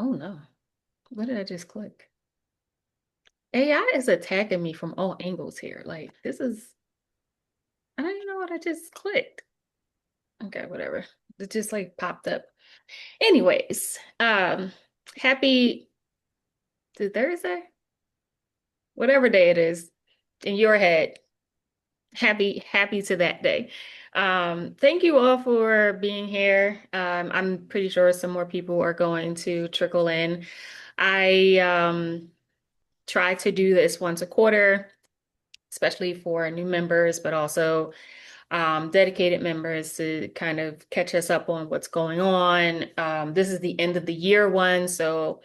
Oh no. What did I just click? AI is attacking me from all angles here. Like this is, I don't even know what I just clicked. Okay, whatever. It just like popped up. Anyways, happy Thursday, whatever day it is in your head. Happy to that day. Thank you all for being here. I'm pretty sure some more people are going to trickle in. I try to do this once a quarter, especially for new members, but also dedicated members to kind of catch us up on what's going on. This is the end of the year one, so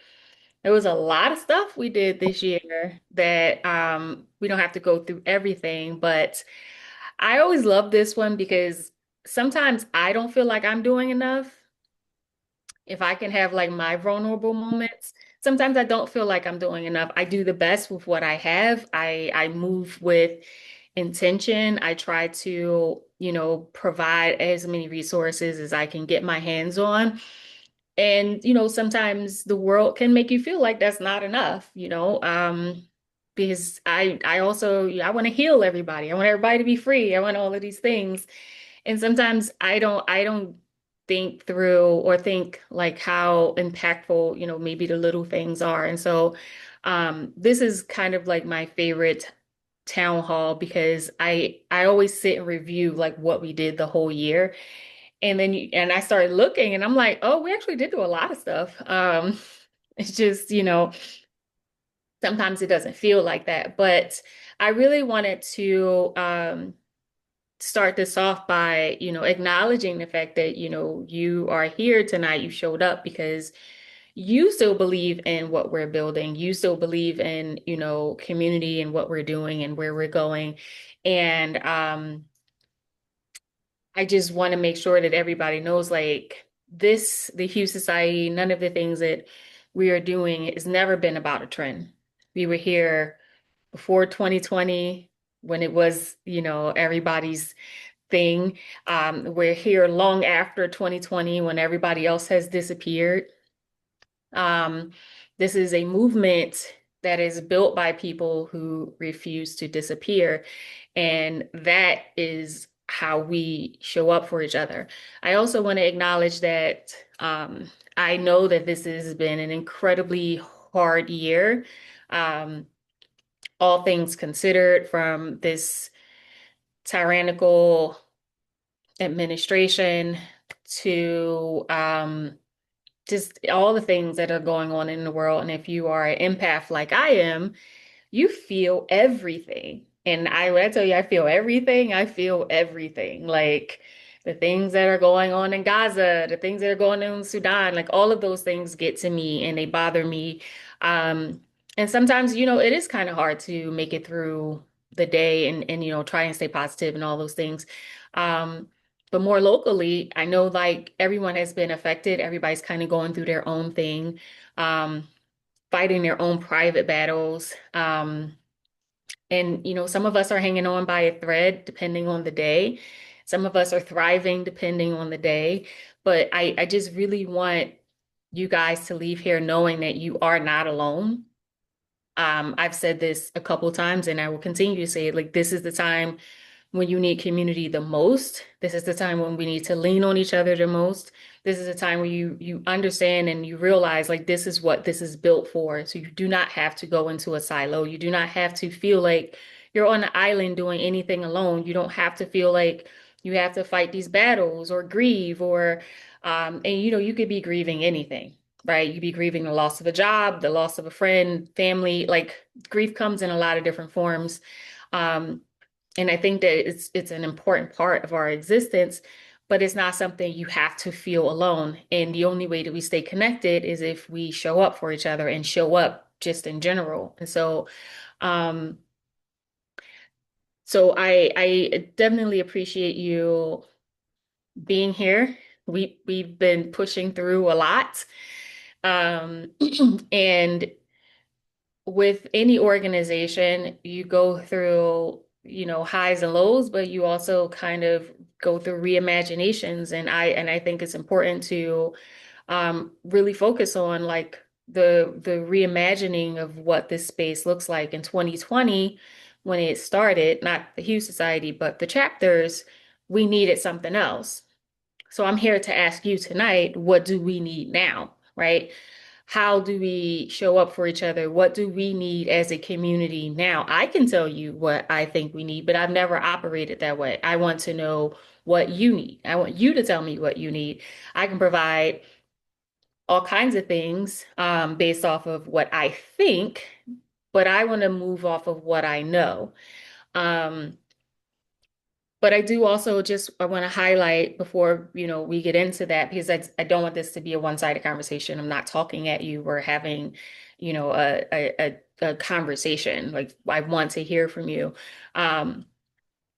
there was a lot of stuff we did this year that we don't have to go through everything, but I always love this one because sometimes I don't feel like I'm doing enough. If I can have like my vulnerable moments, sometimes I don't feel like I'm doing enough. I do the best with what I have. I move with intention. I try to, provide as many resources as I can get my hands on. And, sometimes the world can make you feel like that's not enough, because I also, I want to heal everybody. I want everybody to be free. I want all of these things. And sometimes I don't think through or think like how impactful, maybe the little things are. And so this is kind of like my favorite town hall because I always sit and review like what we did the whole year. And I started looking and I'm like, oh, we actually did do a lot of stuff. It's just, sometimes it doesn't feel like that. But I really wanted to start this off by, acknowledging the fact that, you are here tonight, you showed up because you still believe in what we're building. You still believe in, community and what we're doing and where we're going. And I just want to make sure that everybody knows like the Hue Society, none of the things that we are doing has never been about a trend. We were here before 2020 when it was, everybody's thing. We're here long after 2020 when everybody else has disappeared. Um, this is a movement that is built by people who refuse to disappear. And that is how we show up for each other. I also want to acknowledge that I know that this has been an incredibly hard year. Um, all things considered, from this tyrannical administration to just all the things that are going on in the world. And if you are an empath like I am, you feel everything. And when I tell you I feel everything, I feel everything. Like the things that are going on in Gaza, the things that are going on in Sudan, like all of those things get to me and they bother me. Um, and sometimes, it is kind of hard to make it through the day and try and stay positive and all those things. Um, but more locally, I know like everyone has been affected. Everybody's kind of going through their own thing. Um, Fighting their own private battles. And, some of us are hanging on by a thread depending on the day. Some of us are thriving depending on the day. But I just really want you guys to leave here knowing that you are not alone. I've said this a couple times and I will continue to say it. Like, this is the time when you need community the most. This is the time when we need to lean on each other the most. This is a time where you understand and you realize like this is what this is built for. So you do not have to go into a silo. You do not have to feel like you're on an island doing anything alone. You don't have to feel like you have to fight these battles or grieve or and you could be grieving anything, right? You could be grieving the loss of a job, the loss of a friend, family, like grief comes in a lot of different forms. Um, and I think that it's an important part of our existence, but it's not something you have to feel alone. And the only way that we stay connected is if we show up for each other and show up just in general. And um, so I definitely appreciate you being here. We've been pushing through a lot. Um, and with any organization, you go through, highs and lows, but you also kind of go through reimaginations. And I think it's important to really focus on like the reimagining of what this space looks like in 2020 when it started, not the Hue Society, but the chapters, we needed something else. So I'm here to ask you tonight, what do we need now, right? How do we show up for each other? What do we need as a community now? I can tell you what I think we need, but I've never operated that way. I want to know what you need. I want you to tell me what you need. I can provide all kinds of things based off of what I think, but I want to move off of what I know. Um, but I do also just I want to highlight before, we get into that because I don't want this to be a one-sided conversation. I'm not talking at you. We're having, a conversation. Like I want to hear from you. Um,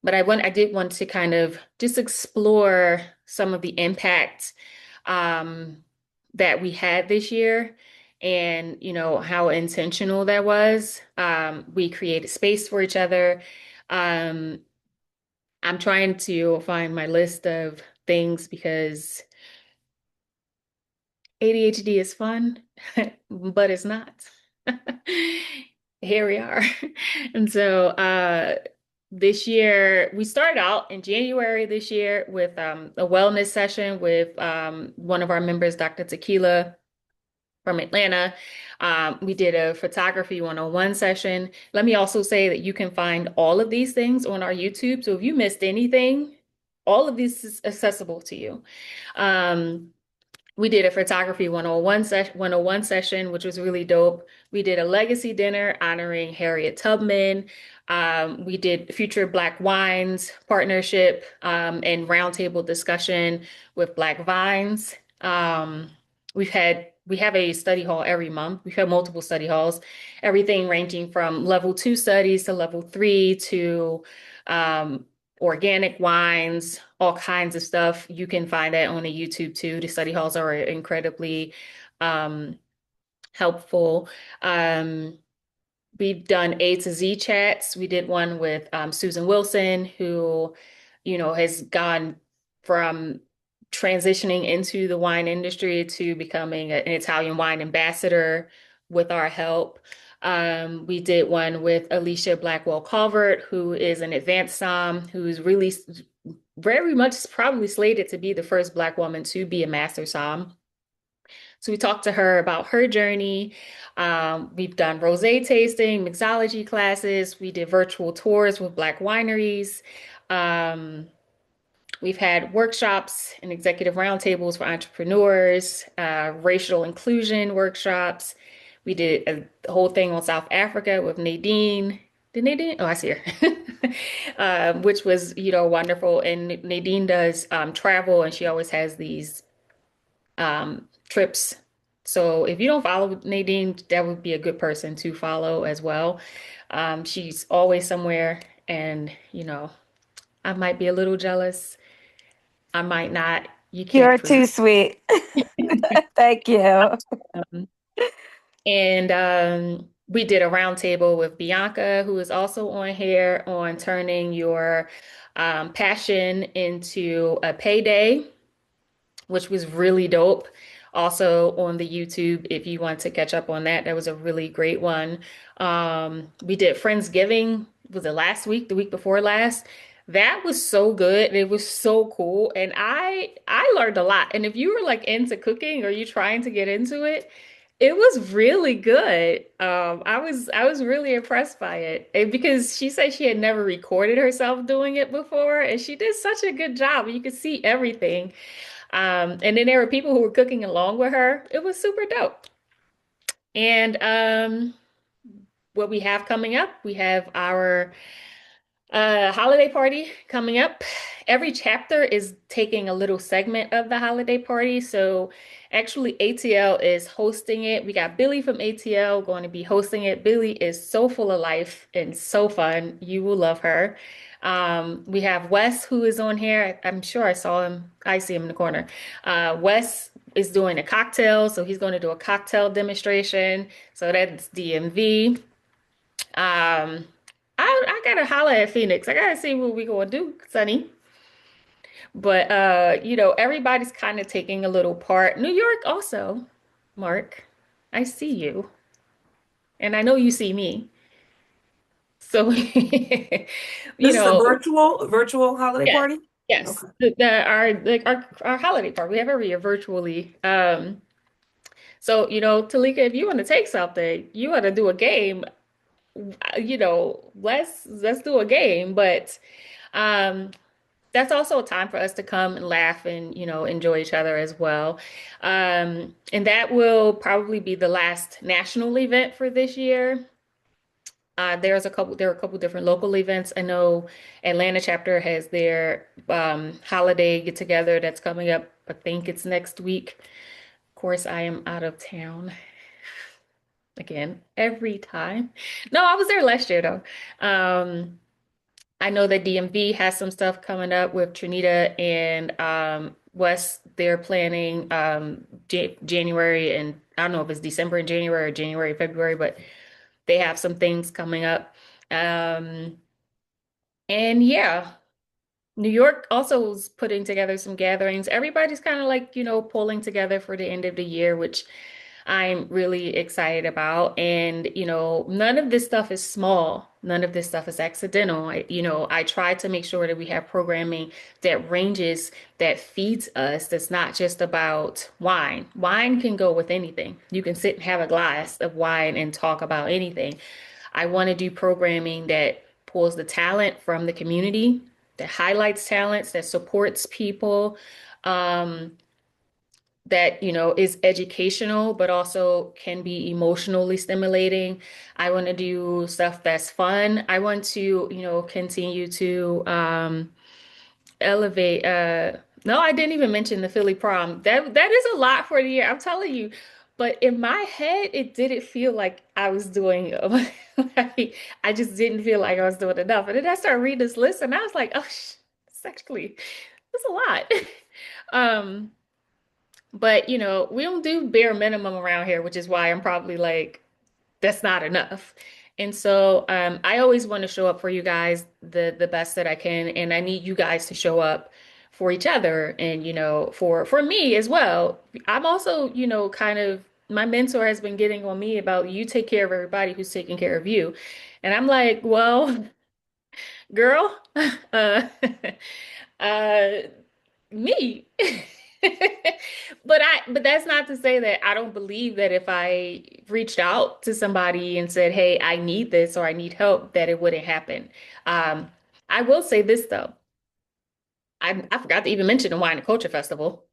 but I did want to kind of just explore some of the impact um, that we had this year and, how intentional that was. We created space for each other. Um, I'm trying to find my list of things because ADHD is fun, but it's not. Here we are. And so this year, we started out in January this year with a wellness session with one of our members, Dr. Tequila from Atlanta. We did a photography one-on-one session. Let me also say that you can find all of these things on our YouTube. So if you missed anything, all of this is accessible to you. Um, we did a photography 101 session, which was really dope. We did a legacy dinner honoring Harriet Tubman. We did Future Black Wines partnership and roundtable discussion with Black Vines. We have a study hall every month. We've had multiple study halls, everything ranging from level 2 studies to level 3 to um, organic wines, all kinds of stuff. You can find that on the YouTube too. The study halls are incredibly um, helpful. Um, we've done A to Z chats. We did one with Susan Wilson, who, has gone from transitioning into the wine industry to becoming an Italian wine ambassador with our help. We did one with Alicia Blackwell Calvert, who is an advanced who's really very much probably slated to be the first Black woman to be a master som. So we talked to her about her journey. We've done rosé tasting, mixology classes. We did virtual tours with Black wineries. Um, we've had workshops and executive roundtables for entrepreneurs, racial inclusion workshops. We did a whole thing on South Africa with Nadine. Did Nadine? Oh, I see her. Which was, wonderful. And Nadine does travel, and she always has these trips. So if you don't follow Nadine, that would be a good person to follow as well. She's always somewhere, and I might be a little jealous. I might not. You can't You're prove too sweet. it. Thank you. Um, and we did a roundtable with Bianca, who is also on here on turning your passion into a payday, which was really dope. Also on the YouTube, if you want to catch up on that, that was a really great one. We did Friendsgiving, was it last week, the week before last? That was so good. It was so cool. And I learned a lot. And if you were like into cooking or you trying to get into it, it was really good. I was really impressed by it. And because she said she had never recorded herself doing it before, and she did such a good job. You could see everything. And then there were people who were cooking along with her. It was super dope. And what we have coming up, we have our holiday party coming up. Every chapter is taking a little segment of the holiday party. So actually, ATL is hosting it. We got Billy from ATL going to be hosting it. Billy is so full of life and so fun. You will love her. We have Wes who is on here. I'm sure I saw him. I see him in the corner. Wes is doing a cocktail, so he's going to do a cocktail demonstration. So that's DMV. Um, I gotta holler at Phoenix. I gotta see what we gonna do, Sonny. But everybody's kind of taking a little part. New York also, Mark. I see you, and I know you see me. So, you This is a know, virtual holiday yes, party? yes. Okay. Our holiday part, we have every year virtually. So, Talika, if you want to take something, you want to do a game, let's do a game. But um, that's also a time for us to come and laugh and, enjoy each other as well. And that will probably be the last national event for this year. There are a couple different local events. I know Atlanta chapter has their holiday get together that's coming up. I think it's next week. Of course, I am out of town again every time. No, I was there last year though. I know that DMV has some stuff coming up with Trinita and Wes. They're planning January, and I don't know if it's December and January or January, February, but they have some things coming up. Um, and yeah, New York also is putting together some gatherings. Everybody's kind of like, pulling together for the end of the year, which I'm really excited about. And, none of this stuff is small. None of this stuff is accidental. I try to make sure that we have programming that ranges, that feeds us, that's not just about wine. Wine can go with anything. You can sit and have a glass of wine and talk about anything. I want to do programming that pulls the talent from the community, that highlights talents, that supports people, um, that, is educational, but also can be emotionally stimulating. I want to do stuff that's fun. I want to, continue to elevate. No, I didn't even mention the Philly prom. That is a lot for the year. I'm telling you. But in my head, it didn't feel like I was doing. Like, I just didn't feel like I was doing enough. And then I started reading this list, and I was like, oh, it's actually it's a lot. Um, but we don't do bare minimum around here, which is why I'm probably like that's not enough. And so I always want to show up for you guys the best that I can, and I need you guys to show up for each other, and for me as well. I'm also kind of my mentor has been getting on me about you take care of everybody who's taking care of you, and I'm like, well, girl, uh, uh, me. But that's not to say that I don't believe that if I reached out to somebody and said, "Hey, I need this or I need help," that it wouldn't happen. Um, I will say this though. I forgot to even mention the Wine and Culture Festival.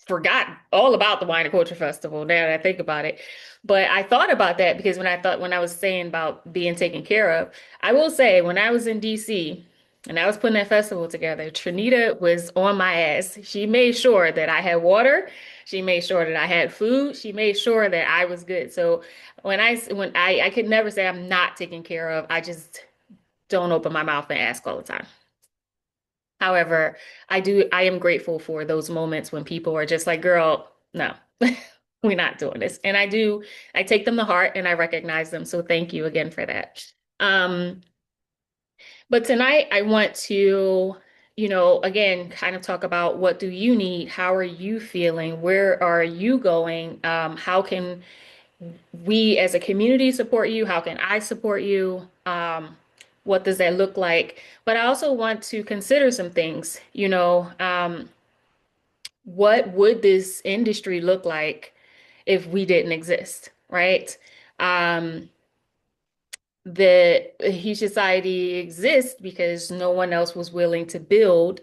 Forgot all about the Wine and Culture Festival now that I think about it. But I thought about that because when I was saying about being taken care of, I will say when I was in DC and I was putting that festival together, Trinita was on my ass. She made sure that I had water. She made sure that I had food. She made sure that I was good. So I could never say I'm not taken care of. I just don't open my mouth and ask all the time. However, I am grateful for those moments when people are just like, girl, no, we're not doing this. And I take them to heart and I recognize them. So thank you again for that. Um, but tonight I want to, again, kind of talk about what do you need? How are you feeling? Where are you going? How can we as a community support you? How can I support you? What does that look like? But I also want to consider some things, what would this industry look like if we didn't exist, right? Um, the Hue Society exists because no one else was willing to build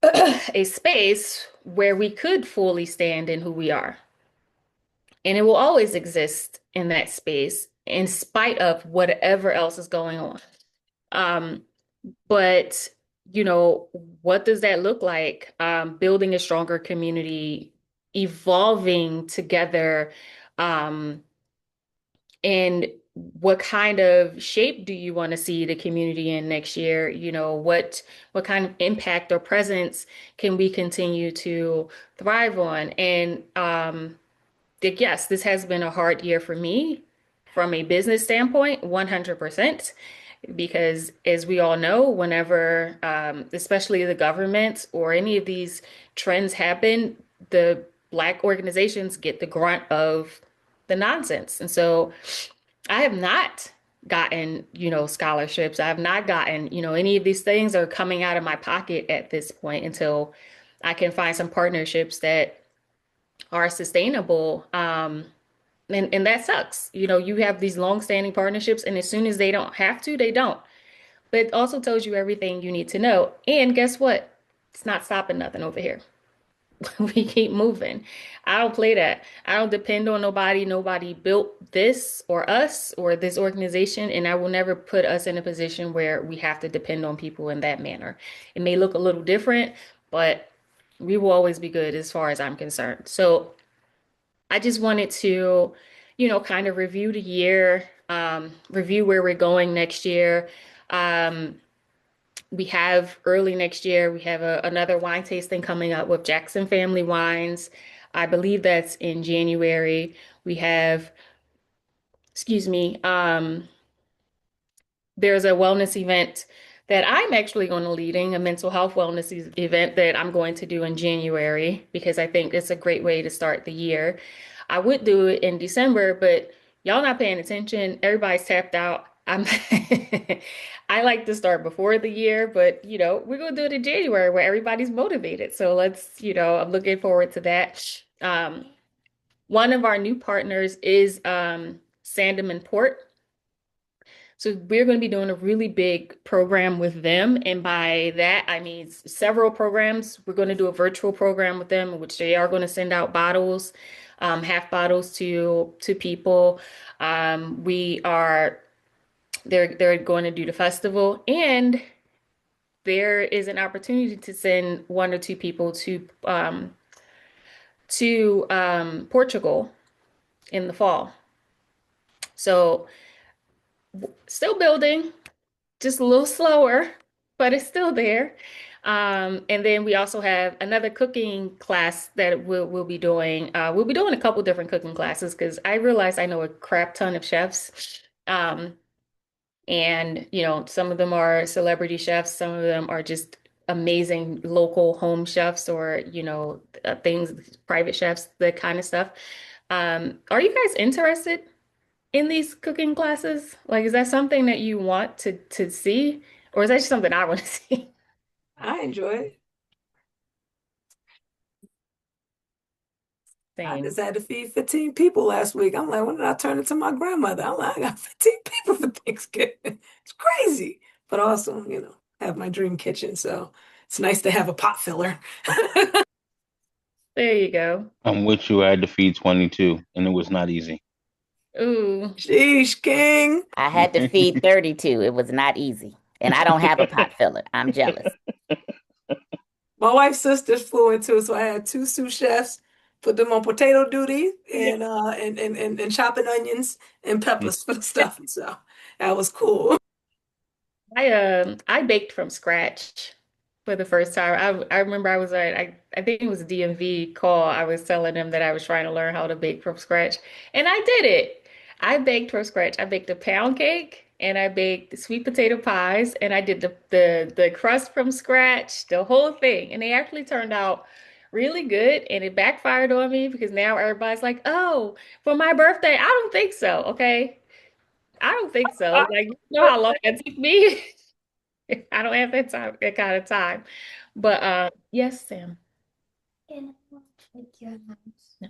a space where we could fully stand in who we are. And it will always exist in that space in spite of whatever else is going on. Um, but, you know, what does that look like? Building a stronger community, evolving together, um, and what kind of shape do you want to see the community in next year? What kind of impact or presence can we continue to thrive on? And yes, this has been a hard year for me from a business standpoint, 100%, because as we all know, whenever, especially the government or any of these trends happen, the Black organizations get the grunt of the nonsense. And so I have not gotten, scholarships. I have not gotten, any of these things are coming out of my pocket at this point until I can find some partnerships that are sustainable. And that sucks. You have these long-standing partnerships, and as soon as they don't have to, they don't. But it also tells you everything you need to know. And guess what? It's not stopping nothing over here. We keep moving. I don't play that. I don't depend on nobody. Nobody built this or us or this organization, and I will never put us in a position where we have to depend on people in that manner. It may look a little different, but we will always be good as far as I'm concerned. So I just wanted to, kind of review the year, review where we're going next year. Um, we have early next year, we have another wine tasting coming up with Jackson Family Wines. I believe that's in January. We have, excuse me, there's a wellness event that I'm actually going to leading, a mental health wellness event that I'm going to do in January because I think it's a great way to start the year. I would do it in December, but y'all not paying attention. Everybody's tapped out. I like to start before the year, but we're gonna do it in January where everybody's motivated. So let's, I'm looking forward to that. One of our new partners is Sandeman Port. So we're going to be doing a really big program with them. And by that, I mean several programs. We're going to do a virtual program with them, in which they are going to send out bottles, half bottles to people. We are they're going to do the festival, and there is an opportunity to send one or two people to Portugal in the fall. So still building, just a little slower, but it's still there. And then we also have another cooking class that we'll be doing. We'll be doing a couple different cooking classes because I realize I know a crap ton of chefs. And some of them are celebrity chefs, some of them are just amazing local home chefs or, things, private chefs, that kind of stuff. Are you guys interested in these cooking classes? Like, is that something that you want to see, or is that just something I want to see? I enjoy it. I just Same. had to feed 15 people last week. I'm like, when did I turn into my grandmother? I'm like, I got 15 people for Thanksgiving. It's crazy. But also, have my dream kitchen. So it's nice to have a pot filler. There you go. I'm with you. I had to feed 22, and it was not easy. Ooh, Sheesh, King. I had to feed 32. It was not easy. And I don't have a pot filler. I'm jealous. My wife's sisters flew in too, so I had two sous chefs, put them on potato duty yeah. and chopping onions and peppers for the stuffing. So that was cool. I baked from scratch for the first time. I remember I was at I think it was a DMV call. I was telling them that I was trying to learn how to bake from scratch, and I did it. I baked from scratch. I baked a pound cake and I baked the sweet potato pies and I did the crust from scratch, the whole thing. And they actually turned out really good, and it backfired on me because now everybody's like, "Oh, for my birthday." I don't think so, okay? I don't think so. Like, you know how long it took me? I don't have that time, that kind of time. But yes, Sam. Can I take your house? No.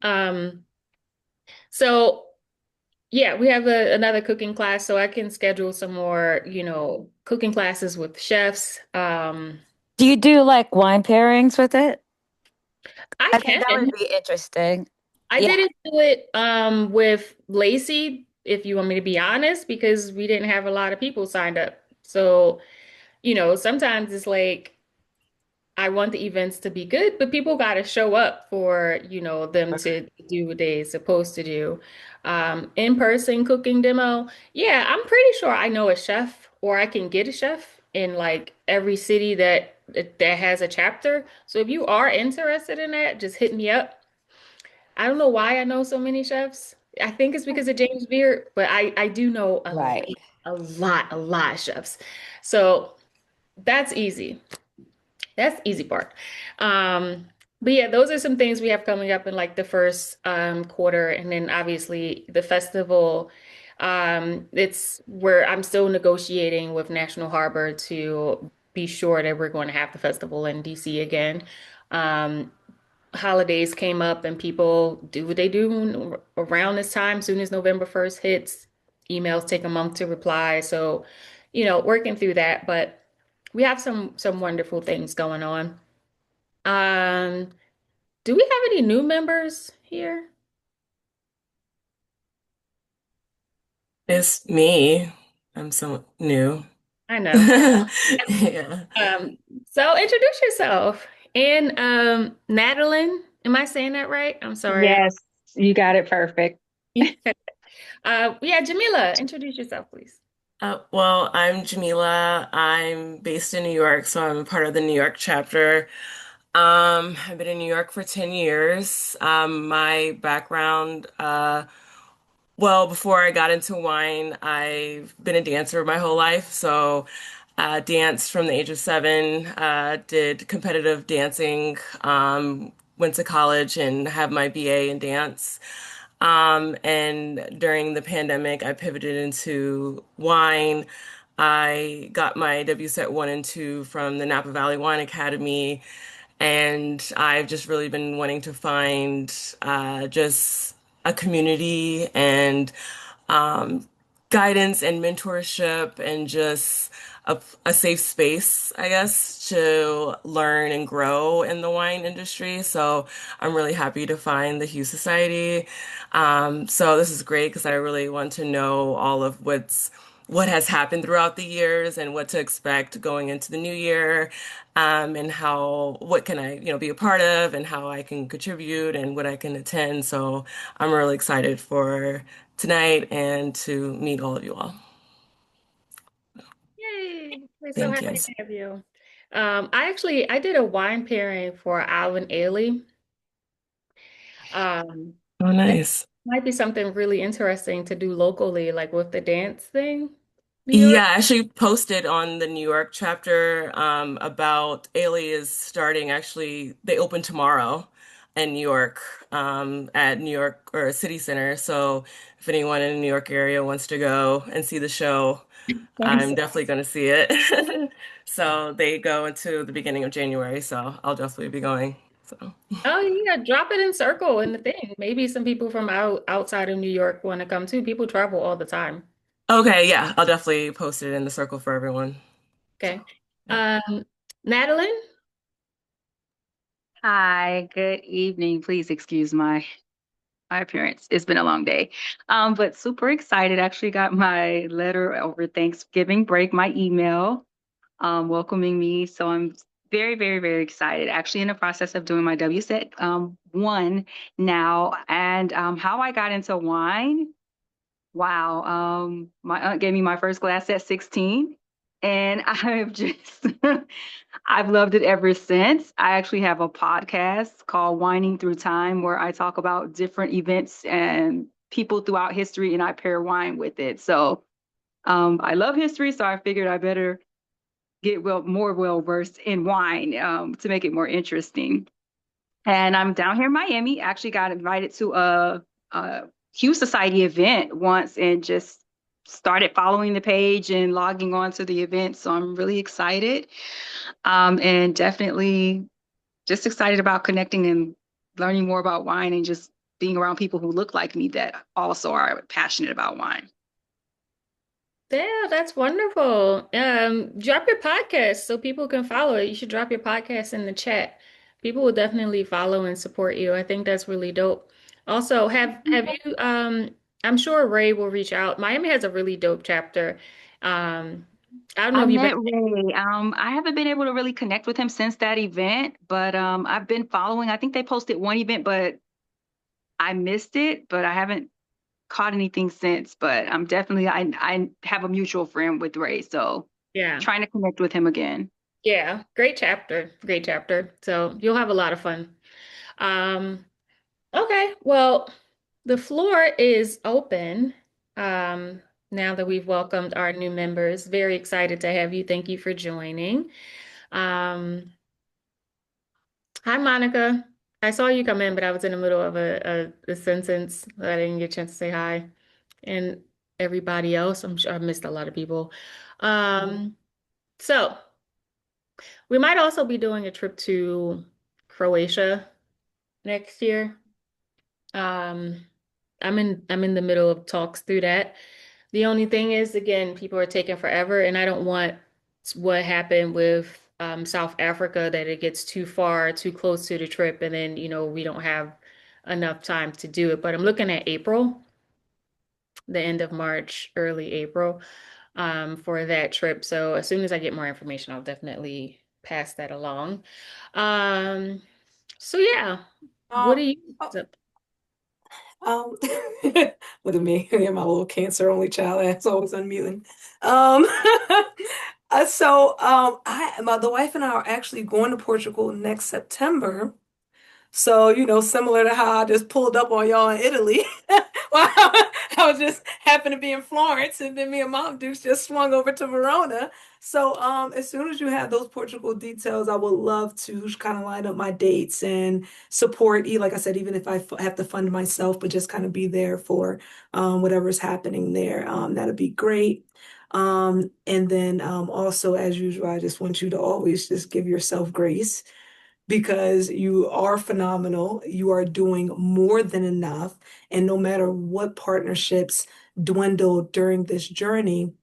Um, so yeah, we have another cooking class, so I can schedule some more, cooking classes with chefs. Do you do like wine pairings with it? I I think that would can. be interesting. I Yeah, didn't do it with Lacey, if you want me to be honest, because we didn't have a lot of people signed up. So, sometimes it's like I want the events to be good, but people got to show up for, them to do what they're supposed to do. In-person cooking demo, yeah, I'm pretty sure I know a chef or I can get a chef in like every city that has a chapter. So if you are interested in that, just hit me up. I don't know why I know so many chefs. I think it's because of James Beard, but I do know right. a lot of chefs. So that's easy. That's the easy part. But yeah, those are some things we have coming up in like the first quarter, and then obviously the festival. It's where I'm still negotiating with National Harbor to be sure that we're going to have the festival in DC again. Um, Holidays came up and people do what they do around this time. Soon as November 1st hits, emails take a month to reply. So, working through that, but we have some wonderful things going on. Um, do we have any new members here? It's me. I'm so new. I know. Yeah. Um, so introduce yourself. And Madeline, am I saying that right? I'm sorry. Yes, you got it perfect. Yeah, Jamila, introduce yourself, please. Well, I'm Jamila. I'm based in New York, so I'm a part of the New York chapter. I've been in New York for 10 years. My background, well, before I got into wine, I've been a dancer my whole life. So, danced from the age of 7, did competitive dancing, went to college and have my BA in dance. And during the pandemic, I pivoted into wine. I got my WSET 1 and 2 from the Napa Valley Wine Academy. And I've just really been wanting to find just a community and um, guidance and mentorship and just a safe space, I guess, to learn and grow in the wine industry. So I'm really happy to find the Hue Society. So this is great because I really want to know all of what has happened throughout the years and what to expect going into the new year, and what can I, be a part of and how I can contribute and what I can attend. So I'm really excited for tonight and to meet all of you all. Yay! We're so Thank happy you. to have you. I did a wine pairing for Alvin Ailey. Um, Oh, that nice. might be something really interesting to do locally, like with the dance thing, New York. Yeah, I actually posted on the New York chapter about Ailey is starting. Actually, they open tomorrow in New York, at New York or City Center. So if anyone in the New York area wants to go and see the show, I'm Thanks. definitely going to see it. So they go into the beginning of January, so I'll definitely be going. So Oh yeah, drop it in circle in the thing. Maybe some people from outside of New York want to come too. People travel all the time. okay, yeah, I'll definitely post it in the circle for everyone. So Okay. yeah. Madeline? Hi, good evening. Please excuse my appearance. It's been a long day. But super excited. Actually got my letter over Thanksgiving break, my email, welcoming me. So I'm very, very, very excited. Actually in the process of doing my WSET 1 now. And how I got into wine. Wow. My aunt gave me my first glass at 16, and I've just I've loved it ever since. I actually have a podcast called Winding Through Time where I talk about different events and people throughout history and I pair wine with it. So I love history, so I figured I better get more well versed in wine to make it more interesting. And I'm down here in Miami. Actually got invited to a Hue Society event once and just started following the page and logging on to the event. So I'm really excited. And definitely just excited about connecting and learning more about wine and just being around people who look like me that also are passionate about wine. Yeah, that's wonderful. Drop your podcast so people can follow it. You should drop your podcast in the chat. People will definitely follow and support you. I think that's really dope. Also, have you I'm sure Ray will reach out. Miami has a really dope chapter. I don't know I if you've been. met Ray. I haven't been able to really connect with him since that event, but I've been following. I think they posted one event, but I missed it, but I haven't caught anything since. But I'm definitely I have a mutual friend with Ray, so Yeah. trying to connect with him again. Yeah, great chapter. Great chapter. So you'll have a lot of fun. Um, okay, well, the floor is open. Now that we've welcomed our new members, very excited to have you. Thank you for joining. Um, Hi, Monica. I saw you come in, but I was in the middle of a sentence that I didn't get a chance to say hi. And everybody else, I'm sure I missed a lot of people. Um, so we might also be doing a trip to Croatia next year. Um, I'm in the middle of talks through that. The only thing is, again, people are taking forever, and I don't want what happened with South Africa that it gets too far, too close to the trip, and then, we don't have enough time to do it. But I'm looking at April, the end of March, early April, for that trip. So as soon as I get more information, I'll definitely pass that along. Um, so yeah, what do Um, you? oh, um, look at me, yeah, my little cancer only child ass always unmuting. Um, the wife and I are actually going to Portugal next September. So, similar to how I just pulled up on y'all in Italy. Well, I was just happened to be in Florence, and then me and Mom Dukes just swung over to Verona. So, as soon as you have those Portugal details, I would love to kind of line up my dates and support, like I said, even if have to fund myself, but just kind of be there for whatever's happening there. That'd be great. And then also, as usual, I just want you to always just give yourself grace because you are phenomenal. You are doing more than enough. And no matter what partnerships dwindle during this journey,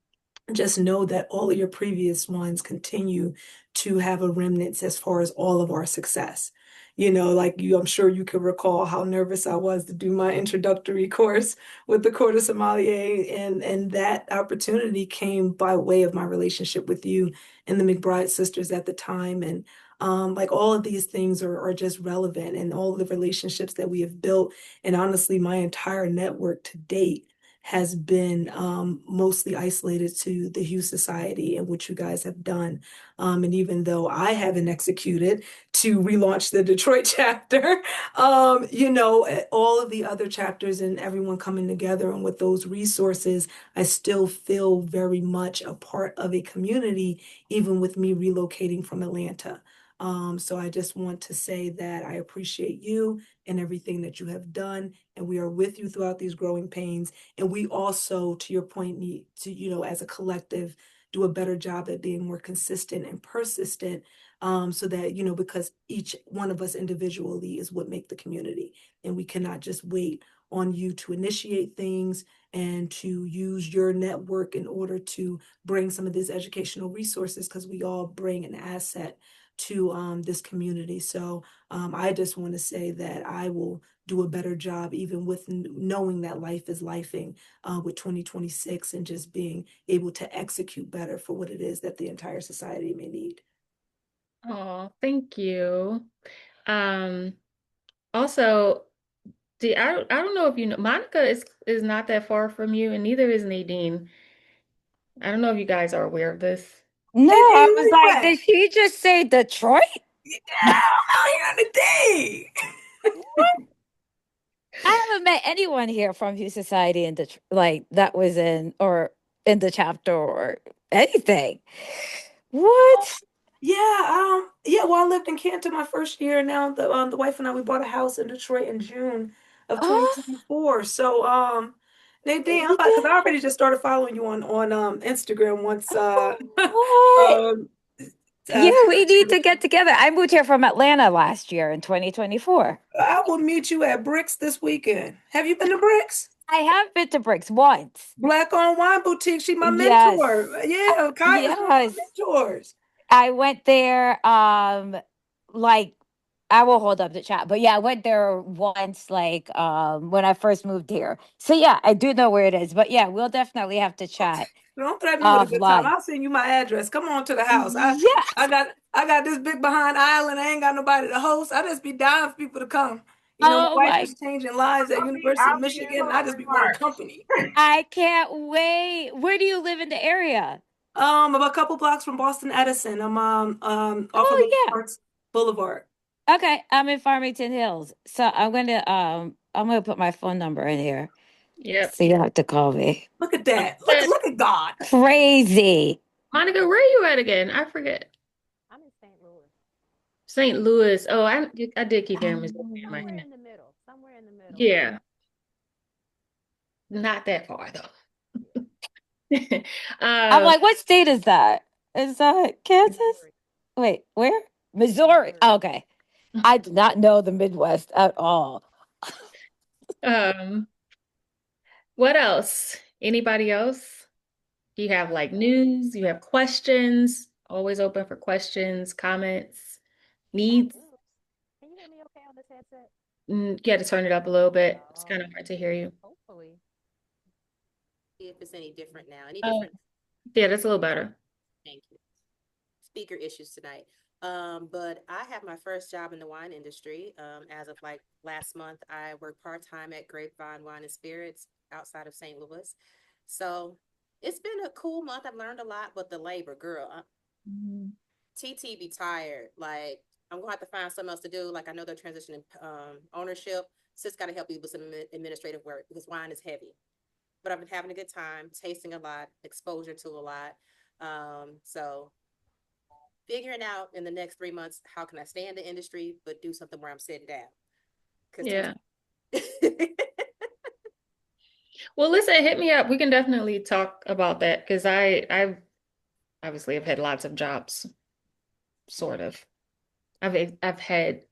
just know that all of your previous ones continue to have a remnants as far as all of our success. Like I'm sure you can recall how nervous I was to do my introductory course with the Court of Sommelier, and that opportunity came by way of my relationship with you and the McBride sisters at the time. And like all of these things are just relevant, and all of the relationships that we have built, and honestly, my entire network to date has been mostly isolated to the Hue Society and what you guys have done. And even though I haven't executed to relaunch the Detroit chapter, all of the other chapters and everyone coming together and with those resources, I still feel very much a part of a community, even with me relocating from Atlanta. So I just want to say that I appreciate you and everything that you have done, and we are with you throughout these growing pains. And we also, to your point, need to, as a collective, do a better job at being more consistent and persistent, so that, because each one of us individually is what make the community. And we cannot just wait on you to initiate things and to use your network in order to bring some of these educational resources, because we all bring an asset to this community. So I just want to say that I will do a better job, even with knowing that life is lifing with 2026, and just being able to execute better for what it is that the entire society may need. Oh, thank you. Um, Also, I don't know if you know, Monica is not that far from you, and neither is Nadine. I don't know if you guys are aware of this. No, Hey, I Dean, was where like, you at? did she just say Detroit? Yeah, I'm out here on the day. I haven't met anyone here from Hue Society in Detroit, like that was in the chapter or anything. What? Yeah. Well, I lived in Canton my first year. Now the wife and I, we bought a house in Detroit in June of Oh, 2024. So Nadine, I'm about, because I yeah. already just started following you on Instagram once What? um Yeah, uh, we need to get together. I moved here from Atlanta last year in 2024. I will meet you at Bricks this weekend. Have you been to Bricks? I have been to Bricks once. Black on Wine Boutique. She my mentor. Yes. Yeah, Kaya's one of my Yes. mentors. I went there, like I will hold up the chat, but yeah, I went there once, like when I first moved here. So yeah, I do know where it is. But yeah, we'll definitely have to chat Don't threaten me with a good time. offline. I'll send you my address. Come on to the house. I Yeah. I got I got this big behind island. I ain't got nobody to host. I just be dying for people to come. My Oh wife my, is changing lives at University of I'll be Michigan, in and I Florida just in be wanting March. company. I can't wait. Where do you live in the area? About a couple blocks from Boston Edison. I'm off of Oh Lake yeah. Parks Boulevard. Okay, I'm in Farmington Hills. So I'm gonna put my phone number in here. Yep. So you have to call me. Look at that. Look Uh, look at God. Crazy. Monica, where are you at again? I forget. I'm in St. Louis. St. Louis. Oh, I did keep hearing Missouri in my Somewhere head. in the middle. Somewhere in the middle. Yeah, not that far though. I'm Um, like, what state is that? Is that Kansas? Missouri. Wait, where? Missouri. Missouri. Okay. I did not know the Midwest at all. um, what else? Anybody else? Do you have like news? You have questions? Always open for questions, comments, needs. Can you hear me okay on this headset? You had to turn it up a little bit. It's Oh, kind of hard to hear you. hopefully. See if it's any different now. Any Oh, different? yeah, that's a little better. Thank you. Speaker issues tonight. But I have my first job in the wine industry. As of like last month, I work part-time at Grapevine Wine and Spirits outside of St. Louis. So it's been a cool month. I've learned a lot, but the labor, girl, TT be tired. Like I'm gonna have to find something else to do. Like I know they're transitioning ownership. Sis got to help you with some administrative work because wine is heavy. But I've been having a good time, tasting a lot, exposure to a lot. So figuring out in the next 3 months how can I stay in the industry but do something where I'm sitting down. Because Yeah. TT. Well, listen, hit me up. We can definitely talk about that because I obviously have had lots of jobs, sort of. I've had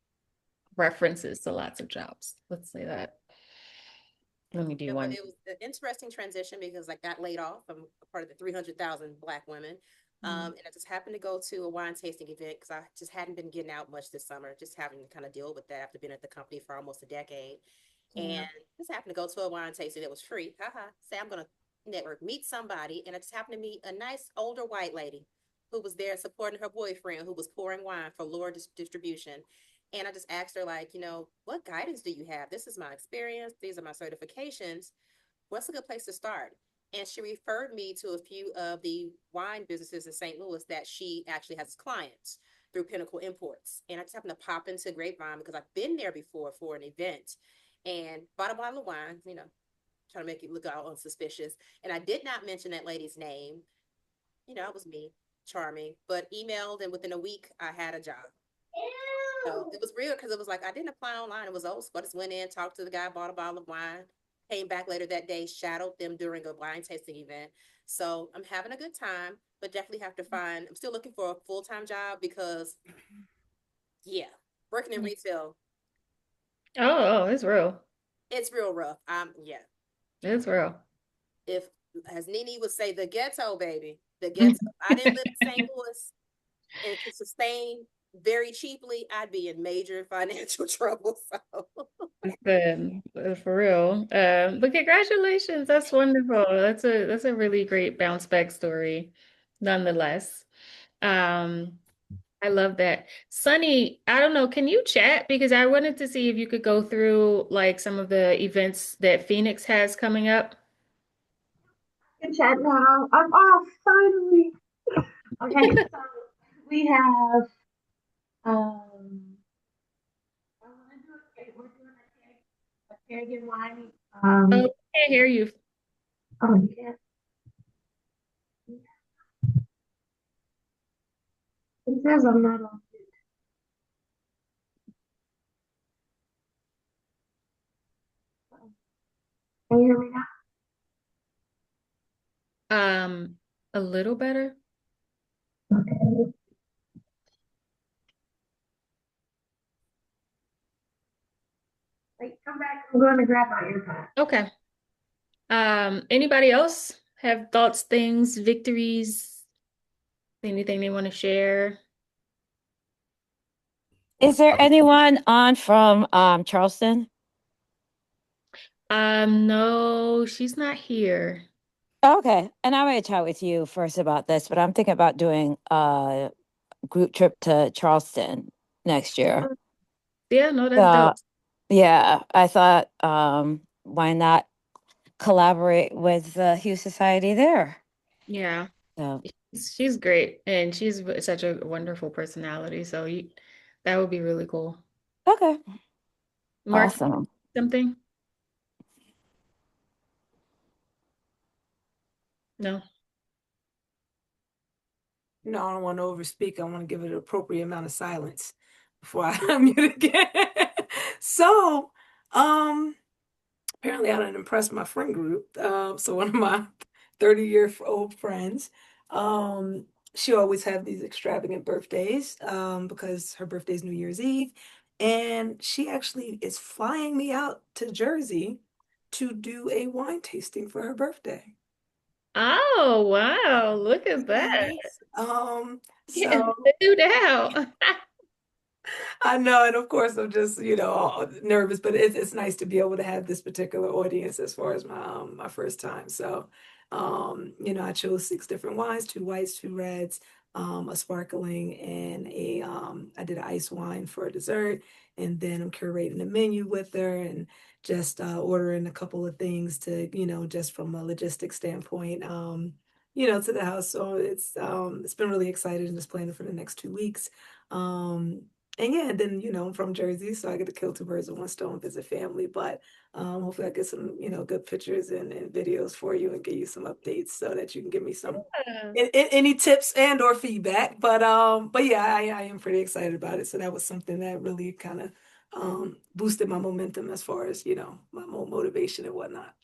references to lots of jobs. Let's say that. Let me do Yeah, but one. it was an interesting transition because I got laid off. I'm a part of the 300,000 Black women. And I just happened to go to a wine tasting event because I just hadn't been getting out much this summer, just having to kind of deal with that after being at the company for almost a decade. Yeah. And just happened to go to a wine tasting that was free. Haha. Say I'm going to network, meet somebody. And I just happened to meet a nice older white lady who was there supporting her boyfriend who was pouring wine for lower distribution. And I just asked her, like, what guidance do you have? This is my experience. These are my certifications. What's a good place to start? And she referred me to a few of the wine businesses in St. Louis that she actually has as clients through Pinnacle Imports. And I just happened to pop into Grapevine because I've been there before for an event and bought a bottle of wine, trying to make it look all unsuspicious. And I did not mention that lady's name. It was me, charming, but emailed, and within a week, I had a job. So it was real because it was like I didn't apply online. It was old school. I just went in, talked to the guy, bought a bottle of wine, came back later that day, shadowed them during a wine tasting event. So I'm having a good time, but definitely have to find. I'm still looking for a full-time job because, yeah, working in retail, Oh, it's real. it's real rough. Yeah. It's real. If, as Nene would say, the ghetto, baby, the ghetto. I didn't live in St. Louis, and to sustain very cheaply, I'd be in major financial trouble. So. Good, for real. But congratulations. That's wonderful. That's a really great bounce back story, nonetheless. Um, I love that. Sunny, I don't know, can you chat? Because I wanted to see if you could go through like some of the events that Phoenix has coming up. Can chat now. I'm off finally. Okay, so we have I want to do we're doing a Caribbean wine. Oh, I can't hear you. Oh, you can't. It says I'm not on. Can you hear me now? A little better. Okay. Wait, come back. I'm going to grab my earpod. Okay. Anybody else have thoughts, things, victories, anything they want to share? Is there anyone on from Charleston? No, she's not here. Okay. And I'm going to chat with you first about this, but I'm thinking about doing a group trip to Charleston next year. Yeah, no, that's So, dope. yeah, I thought, why not collaborate with the Hue Society there? Yeah, So, she's great, and she's such a wonderful personality. So that would be really cool. okay, Mark, awesome. something? No. No, I don't want to overspeak. I want to give it an appropriate amount of silence. before I unmute again. So, um, apparently I didn't impress my friend group. So one of my 30-year-old friends, um, she always have these extravagant birthdays, because her birthday is New Year's Eve. And she actually is flying me out to Jersey to do a wine tasting for her birthday. Oh, wow. Look at that. Yes. Getting So food out. I know, and of course I'm just, all nervous, but it's nice to be able to have this particular audience as far as my first time. So, I chose 6 different wines, 2 whites, 2 reds, a sparkling, and I did an ice wine for a dessert, and then I'm curating the menu with her and just ordering a couple of things to, just from a logistic standpoint, to the house. So it's been really exciting and just planning for the next 2 weeks. Um, and yeah, and then, I'm from Jersey, so I get to kill 2 birds with one stone, visit family. But hopefully I get some, good pictures and videos for you and give you some updates so that you can give me some Yeah. any tips and or feedback. But yeah, I am pretty excited about it. So that was something that really kind of boosted my momentum as far as, my motivation and whatnot.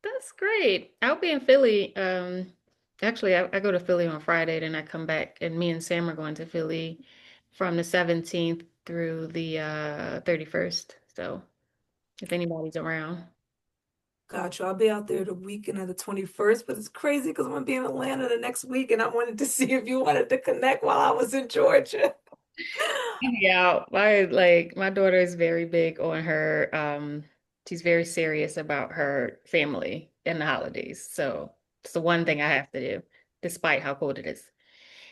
That's great. I'll be in Philly. Actually, I go to Philly on Friday, then I come back, and me and Sam are going to Philly from the 17th through the 31st. So if anybody's around. Gotcha. I'll be out there the weekend of the 21st, but it's crazy because I'm gonna be in Atlanta the next week, and I wanted to see if you wanted to connect while I was in Georgia. Yeah, my daughter is very big on her she's very serious about her family and the holidays. So it's the one thing I have to do, despite how cold it is.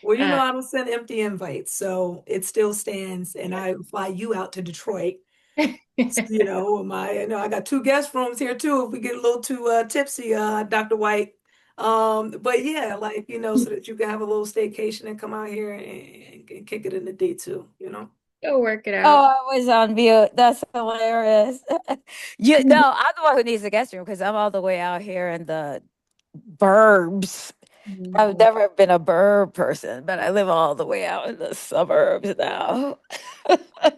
Well, Uh, I don't send empty invites, so it still stands, and I fly you out to Detroit. I got 2 guest rooms here too. If we get a little too tipsy, Dr. White. But yeah, so that you can have a little staycation and come out here and kick it in the day too. Go work it Oh, out. I was on mute. That's hilarious. No, I'm the one who needs the guest room because I'm all the way out here in the burbs. I've Mhm. never been a burb person, but I live all the way out in the suburbs now.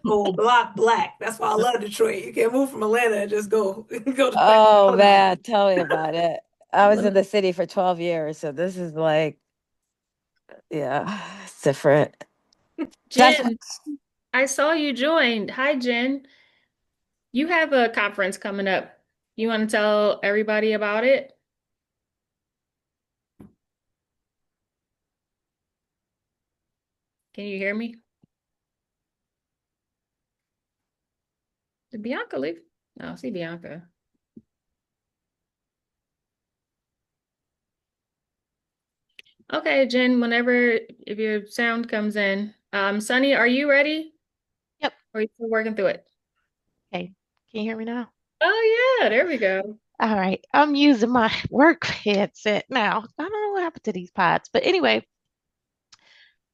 Oh, block black. That's why I love Detroit. You can't move from Atlanta and just go go to back to Oh Colorado. man, tell me about it. I was in the city for 12 years, so this is like, yeah, it's different. That's Jen, I saw you joined. Hi, Jen. You have a conference coming up. You want to tell everybody about it? Can you hear me? Did Bianca leave? No, I see Bianca. Okay, Jen, whenever if your sound comes in. Sunny, are you ready? Yep. Or are you still working through it? Okay. Can you hear me now? Oh yeah, there we go. All right. I'm using my work headset now. I don't know what happened to these pods, but anyway,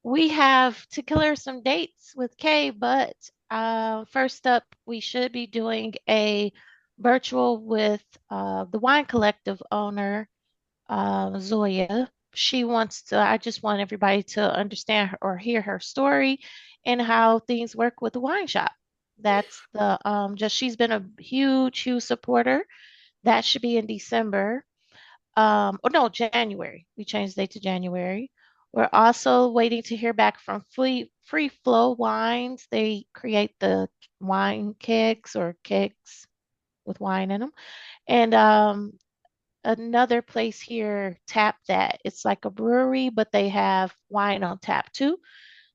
we have to clear some dates with Kay, but first up, we should be doing a virtual with the Wine Collective owner, Zoya. I just want everybody to understand or hear her story and how things work with the wine shop. That's she's been a huge supporter. That should be in December. Oh no, January. We changed the date to January. We're also waiting to hear back from Free Flow Wines. They create the wine kegs or kegs with wine in them. And another place here, Tap That. It's like a brewery, but they have wine on tap too.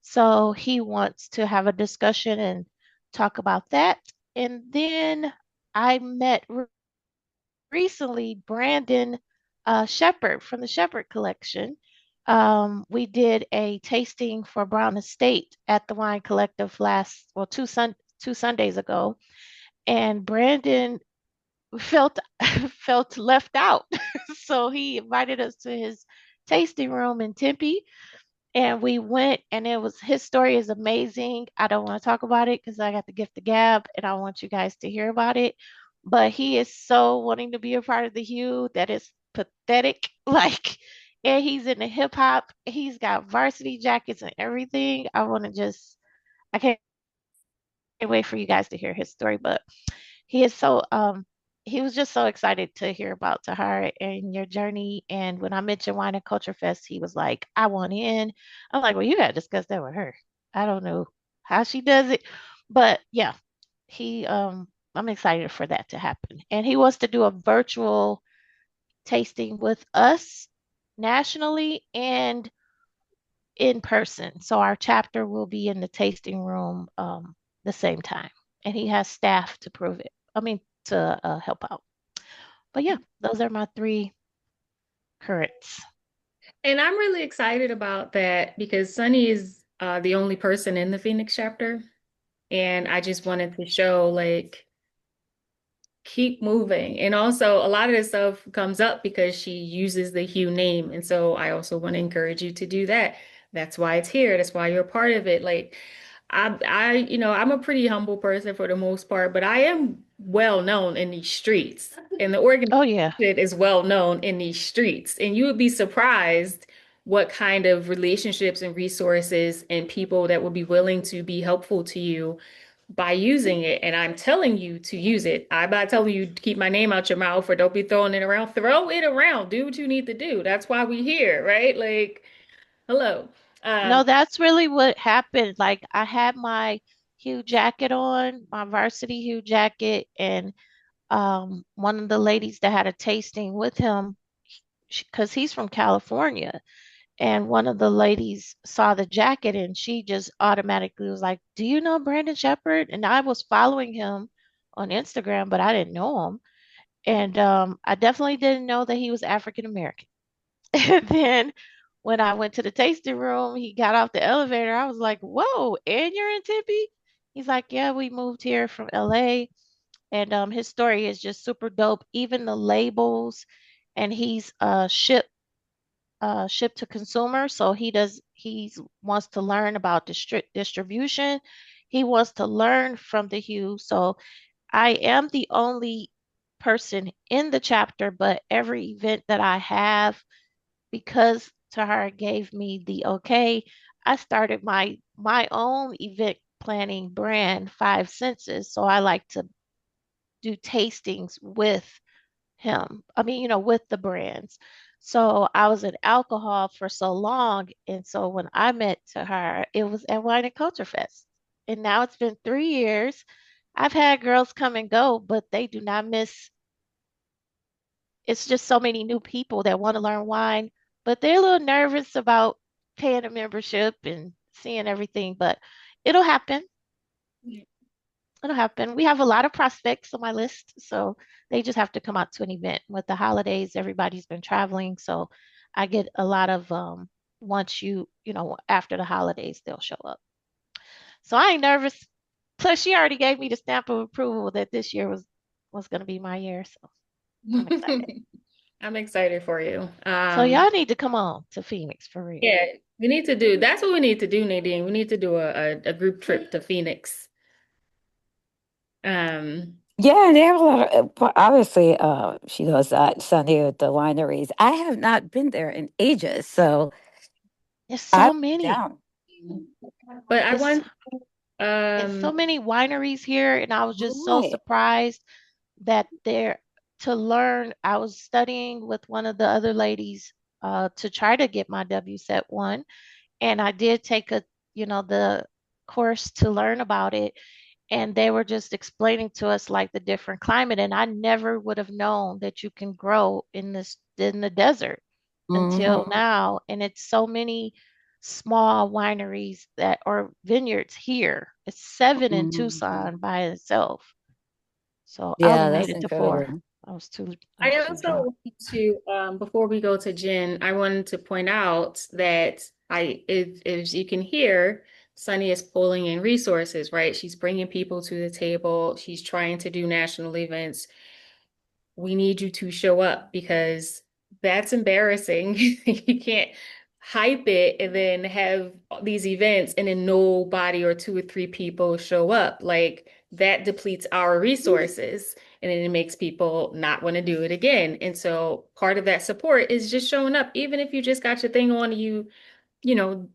So he wants to have a discussion and talk about that. And then I met recently Brandon Shepherd from the Shepherd Collection. We did a tasting for Brown Estate at the Wine Collective two Sundays ago, and Brandon felt felt left out, so he invited us to his tasting room in Tempe, and we went, and it was his story is amazing. I don't want to talk about it because I got the gift of gab and I want you guys to hear about it. But he is so wanting to be a part of the Hue that is pathetic. Like, and he's in the hip hop. He's got varsity jackets and everything. I want to just, I can't can't wait for you guys to hear his story. But he is so he was just so excited to hear about Tahiirah and your journey. And when I mentioned Wine and Culture Fest, he was like, I want in. I'm like, well, you gotta discuss that with her. I don't know how she does it. But yeah, he I'm excited for that to happen. And he wants to do a virtual tasting with us nationally and in person. So our chapter will be in the tasting room the same time. And he has staff to prove it. I mean, to help out. But yeah, those are my three currents. And I'm really excited about that because Sunny is the only person in the Phoenix chapter. And I just wanted to show like keep moving. And also a lot of this stuff comes up because she uses the Hue name. And so I also want to encourage you to do that. That's why it's here. That's why you're a part of it. Like I'm a pretty humble person for the most part, but I am well known in these streets. And the organization Oh yeah. is well known in these streets. And you would be surprised what kind of relationships and resources and people that would be willing to be helpful to you by using it. And I'm telling you to use it. I'm not telling you to keep my name out your mouth or don't be throwing it around. Throw it around. Do what you need to do. That's why we here, right? Like, hello. No, that's really what happened. Like I had my Hue jacket on, my varsity Hue jacket, and one of the ladies that had a tasting with him, because he's from California, and one of the ladies saw the jacket and she just automatically was like, "Do you know Brandon Shepherd?" And I was following him on Instagram, but I didn't know him. And I definitely didn't know that he was African American. And then when I went to the tasting room, he got off the elevator. I was like, "Whoa, and you're in Tempe?" He's like, "Yeah, we moved here from LA." And his story is just super dope. Even the labels, and he's ship to consumer. So he wants to learn about distribution. He wants to learn from the Hue. So I am the only person in the chapter, but every event that I have, because Tahara gave me the okay, I started my own event planning brand, Five Senses. So I like to do tastings with him. I mean, with the brands. So I was in alcohol for so long. And so when I met to her, it was at Wine and Culture Fest. And now it's been 3 years. I've had girls come and go, but they do not miss. It's just so many new people that want to learn wine, but they're a little nervous about paying a membership and seeing everything, but it'll happen. It'll happen. We have a lot of prospects on my list, so they just have to come out to an event. With the holidays, everybody's been traveling, so I get a lot of once after the holidays, they'll show up. So I ain't nervous. Plus, she already gave me the stamp of approval that this year was going to be my year, so I'm excited. I'm excited for you. So y'all need to come on to Phoenix for real. Yeah, that's what we need to do, Nadine. We need to do a group trip to Phoenix. Yeah, they have a lot of, obviously, she knows that Sunday at the wineries. I have not been there in ages, so There's I'm so many. down. But I It's want it's so many wineries here, and I was just so Right. surprised that they're to learn. I was studying with one of the other ladies to try to get my WSET one, and I did take the course to learn about it, and they were just explaining to us like the different climate, and I never would have known that you can grow in the desert until Hmm. now, and it's so many small wineries that or vineyards here. It's 7 in Tucson by itself. So I only Yeah, made that's it to 4. incredible. I I was too also drunk. want to, before we go to Jen, I wanted to point out that if you can hear, Sunny is pulling in resources, right? She's bringing people to the table. She's trying to do national events. We need you to show up because that's embarrassing. You can't hype it and then have these events and then nobody or two or three people show up. Like that depletes our resources and then it makes people not want to do it again. And so part of that support is just showing up, even if you just got your thing on,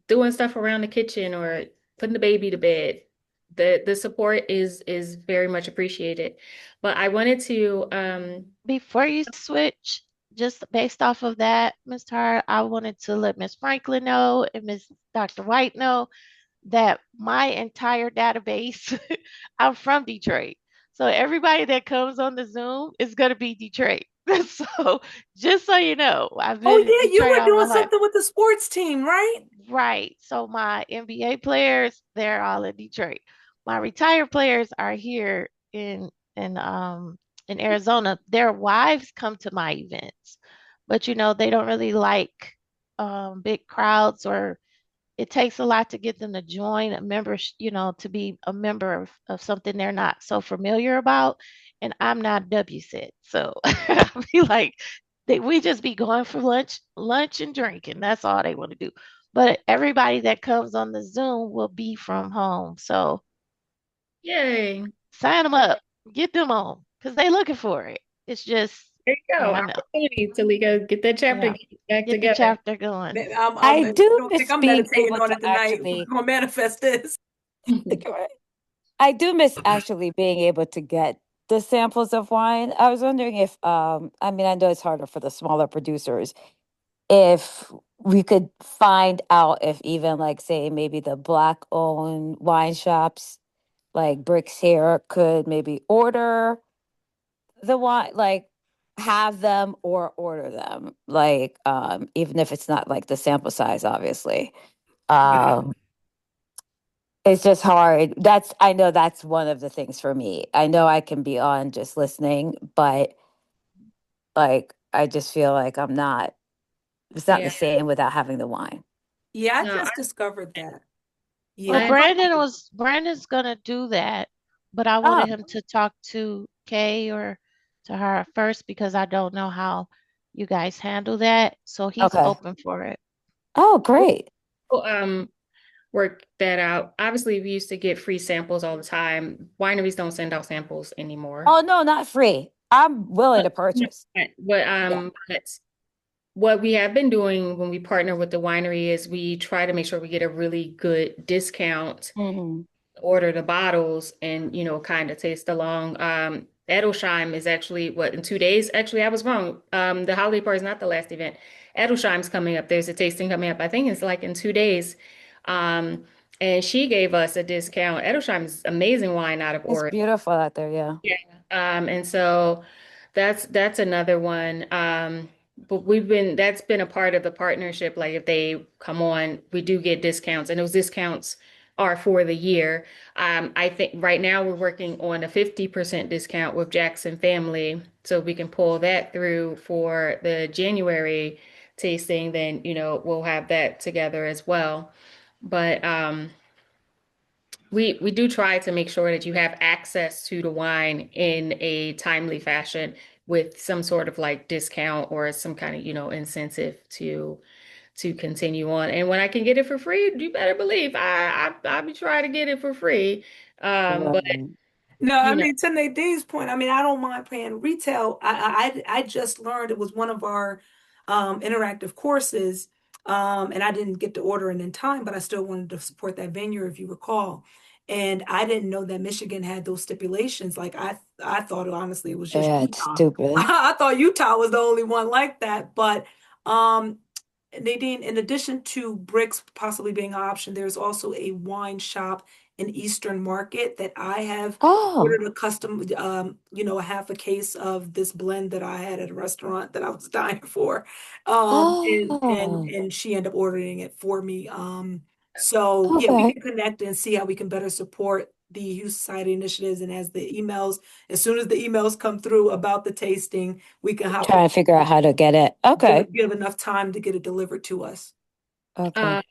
doing stuff around the kitchen or putting the baby to bed. the support is very much appreciated. But I wanted to Before you switch, just based off of that, Ms. Tara, I wanted to let Ms. Franklin know and Ms. Dr. White know that my entire database, I'm from Detroit. So everybody that comes on the Zoom is going to be Detroit. So just so you know, I've Oh been in yeah, you Detroit were all my doing life. something with the sports team, right? Right. So my NBA players, they're all in Detroit. My retired players are here in Arizona. Their wives come to my events, but they don't really like big crowds, or it takes a lot to get them to join a member, to be a member of something they're not so familiar about. And I'm not WSET. So I'll be like, we just be going for lunch and drinking. That's all they want to do. But everybody that comes on the Zoom will be from home. So yay. sign them up, get them on because they looking for it. It's just, There you go. yeah, I know. Opportunity, Talika. Get that chapter Yeah. back Get the together. chapter going. I I do don't think miss I'm being meditating able on to it tonight. We're actually, gonna manifest this. I do miss actually being able to get the samples of wine. I was wondering if, I mean, I know it's harder for the smaller producers, if we could find out if even like say maybe the black owned wine shops like Bricks here could maybe order the wine, like have them or order them, like even if it's not like the sample size, obviously. Um it's just hard. I know that's one of the things for me. I know I can be on just listening, but like I just feel like it's not the Yeah. same without having the wine. Yeah, I No, just discovered that. Well, Yeah, I Brandon's gonna do that, but I Oh, wanted him to talk to Kay or to her first because I don't know how you guys handle that. So he's okay. open for it. Oh, great. will work that out. Obviously, we used to get free samples all the time. Wineries don't send out samples anymore. Oh no, not free. I'm willing But to purchase. Yeah. but what we have been doing when we partner with the winery is we try to make sure we get a really good discount, Hmm. order the bottles, and kind of taste along. Edelsheim is actually what, in 2 days? Actually, I was wrong. The holiday party is not the last event. Edelsheim's coming up. There's a tasting coming up. I think it's like in 2 days. Um, and she gave us a discount. Edelsheim is amazing wine out of It's Oregon. beautiful out there, yeah. Yeah. And so that's another one. But that's been a part of the partnership. Like if they come on, we do get discounts, and those discounts are for the year. I think right now we're working on a 50% discount with Jackson Family, so we can pull that through for the January tasting. Then, we'll have that together as well. But we do try to make sure that you have access to the wine in a timely fashion with some sort of like discount or some kind of, incentive to continue on. And when I can get it for free, you better believe I'll be trying to get it for free. But Right. no, I you know, mean to Nadine's point, I mean I don't mind paying retail. I just learned it was one of our interactive courses, and I didn't get to order it in time, but I still wanted to support that venue, if you recall. And I didn't know that Michigan had those stipulations. Like I thought honestly it was just Yeah, it's Utah. stupid. I thought Utah was the only one like that, but um Nadine, in addition to bricks possibly being an option, there's also a wine shop in Eastern Market that I have Oh, ordered a custom, a half a case of this blend that I had at a restaurant that I was dying for. And oh, and she ended up ordering it for me. So yeah, we okay. can connect and see how we can better support the Hue Society initiatives. And as soon as the emails come through about the tasting, we can hop on, Trying to figure out how to get it. give Okay. give enough time to get it delivered to us. Okay. uh,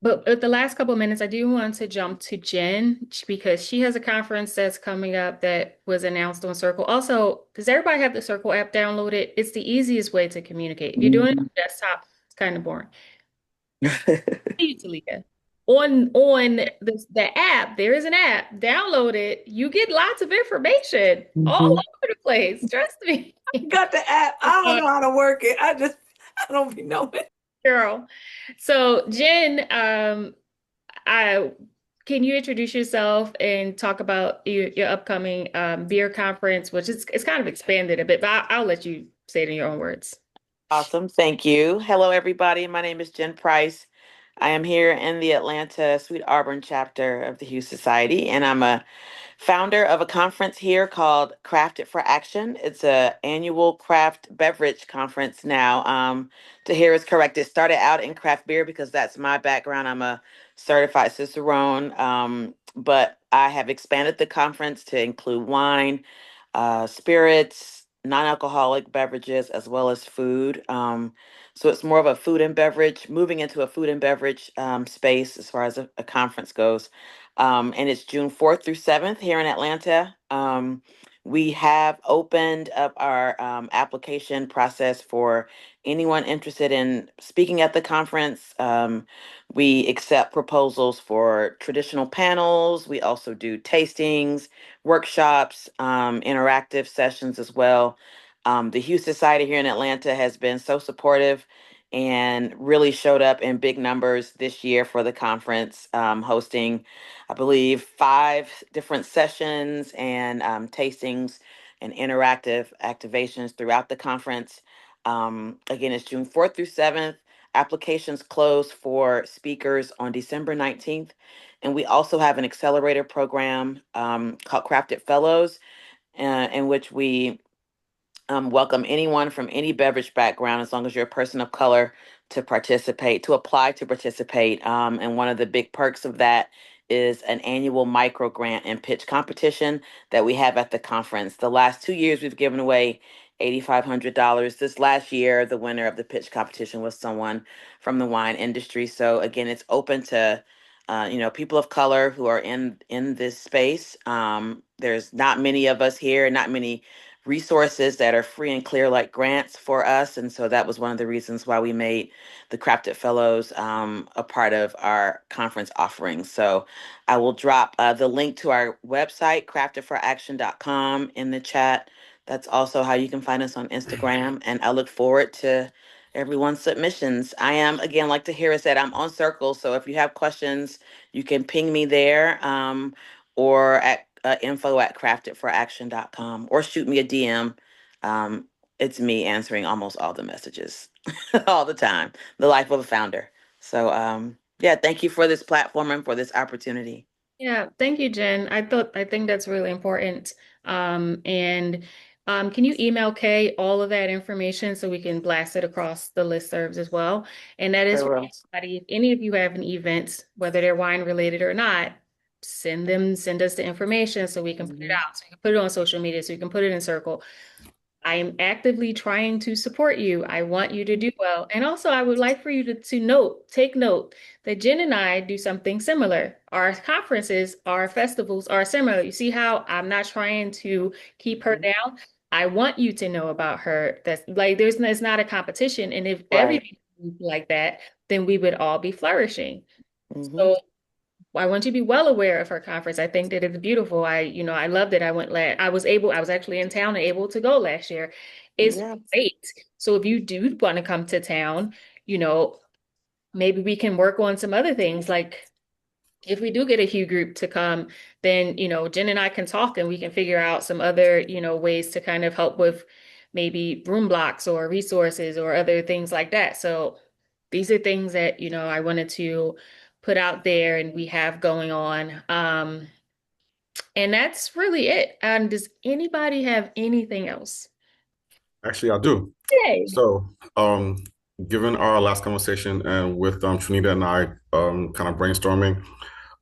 but at the last couple of minutes, I do want to jump to Jen because she has a conference that's coming up that was announced on Circle. Also, does everybody have the Circle app downloaded? It's the easiest way to communicate. If you're doing it on desktop, it's kind of boring. You, Talika. On the app, there is an app. Download it. You get lots of information all Mhm. over the place. Trust me. Got the app. I don't know how to work it. I don't be knowing. Girl. So Jen, I can you introduce yourself and talk about your upcoming beer conference, which is it's kind of expanded a bit, but I'll let you say it in your own words. Awesome. Thank you. Hello, everybody. My name is Jen Price. I am here in the Atlanta Sweet Auburn chapter of the Hue Society, and I'm a founder of a conference here called Craft It for Action. It's a annual craft beverage conference now. Tahiirah is correct. It started out in craft beer because that's my background. I'm a certified Cicerone, but I have expanded the conference to include wine, spirits, non-alcoholic beverages, as well as food. So it's more of a food and beverage, moving into a food and beverage space as far as a conference goes. And it's June 4th through 7th here in Atlanta. We have opened up our application process for anyone interested in speaking at the conference. We accept proposals for traditional panels. We also do tastings, workshops, interactive sessions as well. The Hue Society here in Atlanta has been so supportive and really showed up in big numbers this year for the conference, hosting, I believe, 5 different sessions and tastings and interactive activations throughout the conference. Again, it's June 4th through 7th. Applications close for speakers on December 19th. And we also have an accelerator program called Crafted Fellows, in which we welcome anyone from any beverage background, as long as you're a person of color, to participate, to apply to participate. And one of the big perks of that is an annual micro grant and pitch competition that we have at the conference. The last 2 years, we've given away $8,500. This last year, the winner of the pitch competition was someone from the wine industry. So again, it's open to people of color who are in this space. There's not many of us here, not many resources that are free and clear like grants for us. And so that was one of the reasons why we made the Crafted Fellows a part of our conference offerings. So I will drop the link to our website, craftedforaction.com, in the chat. That's also how you can find us on Instagram. And I look forward to everyone's submissions. I am, again, like Tahiirah said, I'm on Circle. So if you have questions, you can ping me there, or at info@craftedforaction.com, or shoot me a DM. It's me answering almost all the messages all the time. The life of a founder. So yeah, thank you for this platform and for this opportunity. Yeah, thank you, Jen. I think that's really important. And can you email Kay all of that information so we can blast it across the listservs as well? And that is Very for well. anybody, if any of you have an event, whether they're wine related or not, send us the information so we can put it out. So you can put it on social media, so you can put it in Circle. I am actively trying to support you. I want you to do well. And also, I would like for you to take note that Jen and I do something similar. Our conferences, our festivals are similar. You see how I'm not trying to keep her down? I want you to know about her. That's like, it's not a competition. And if Right. everybody like that, then we would all be flourishing. So I want you to be well aware of her conference. I think that it's beautiful. I loved it. I was actually in town and able to go last year. It's Yeah. great. So if you do want to come to town, maybe we can work on some other things. Like if we do get a Hue group to come, then, Jen and I can talk and we can figure out some other, ways to kind of help with maybe room blocks or resources or other things like that. So these are things that, I wanted to put out there and we have going on. And that's really it. Does anybody have anything else? Actually, I do. Yay. So, given our last conversation and with Trinita and I kind of brainstorming,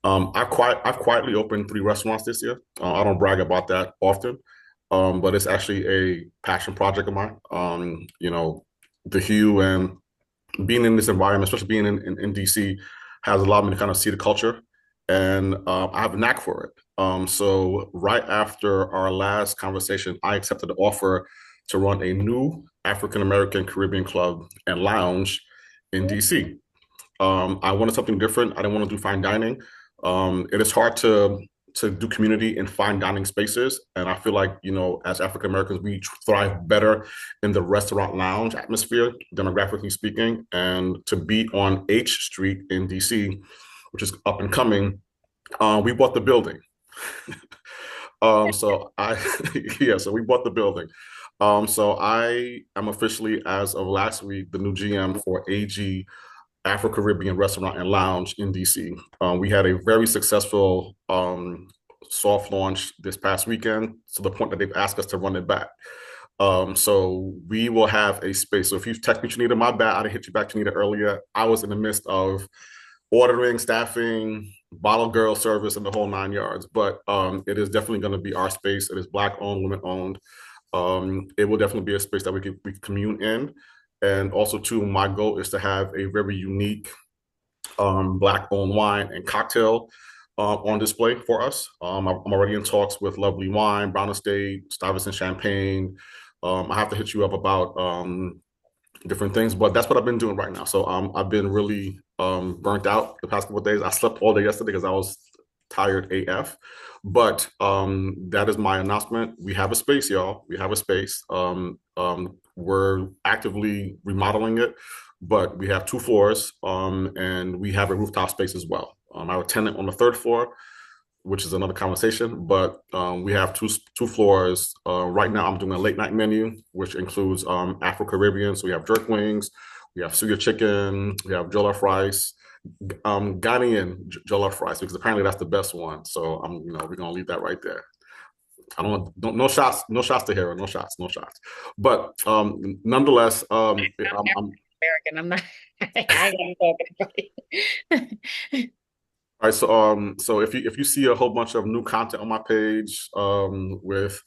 I've quietly opened 3 restaurants this year. I don't brag about that often, but it's actually a passion project of mine. The Hue and being in this environment, especially being in DC, has allowed me to kind of see the culture, and I have a knack for it. So right after our last conversation, I accepted the offer to run a new African American Caribbean club and lounge in DC. I wanted something different. I didn't want to do fine dining. It is hard to do community in fine dining spaces, and I feel like as African Americans, we thrive better in the restaurant lounge atmosphere, demographically speaking. And to be on H Street in DC, which is up and coming, We bought the building. So I, yeah, so we bought the building. So I am officially, as of last week, the new GM for AG Afro Caribbean Restaurant and Lounge in DC. We had a very successful soft launch this past weekend to the point that they've asked us to run it back. So we will have a space. So if you text me, Janita, my bad, I didn't hit you back, Janita, earlier. I was in the midst of ordering, staffing, bottle girl service, and the whole 9 yards. But it is definitely going to be our space. It is Black owned, women owned. It will definitely be a space that we can commune in. And also, too, my goal is to have a very unique Black owned wine and cocktail on display for us. I'm already in talks with Lovely Wine, Brown Estate, Stuyvesant Champagne. I have to hit you up about different things, but that's what I've been doing right now. So I've been really burnt out the past couple of days. I slept all day yesterday because I was tired AF. But that is my announcement. We have a space, y'all. We have a space. We're actively remodeling it, but we have 2 floors, and we have a rooftop space as well. I have a tenant on the 3rd floor, which is another conversation. But we have two floors. Right now, I'm doing a late night menu, which includes Afro Caribbean. So we have jerk wings, we have suya chicken, we have jollof rice, Ghanaian jollof rice, because apparently that's the best one. So we're gonna leave that right there. I don't no shots, no shots to Hera, no shots, no shots. But nonetheless, I'm American. I'm not. I ain't talking about it. all right, so if you see a whole bunch of new content on my page, with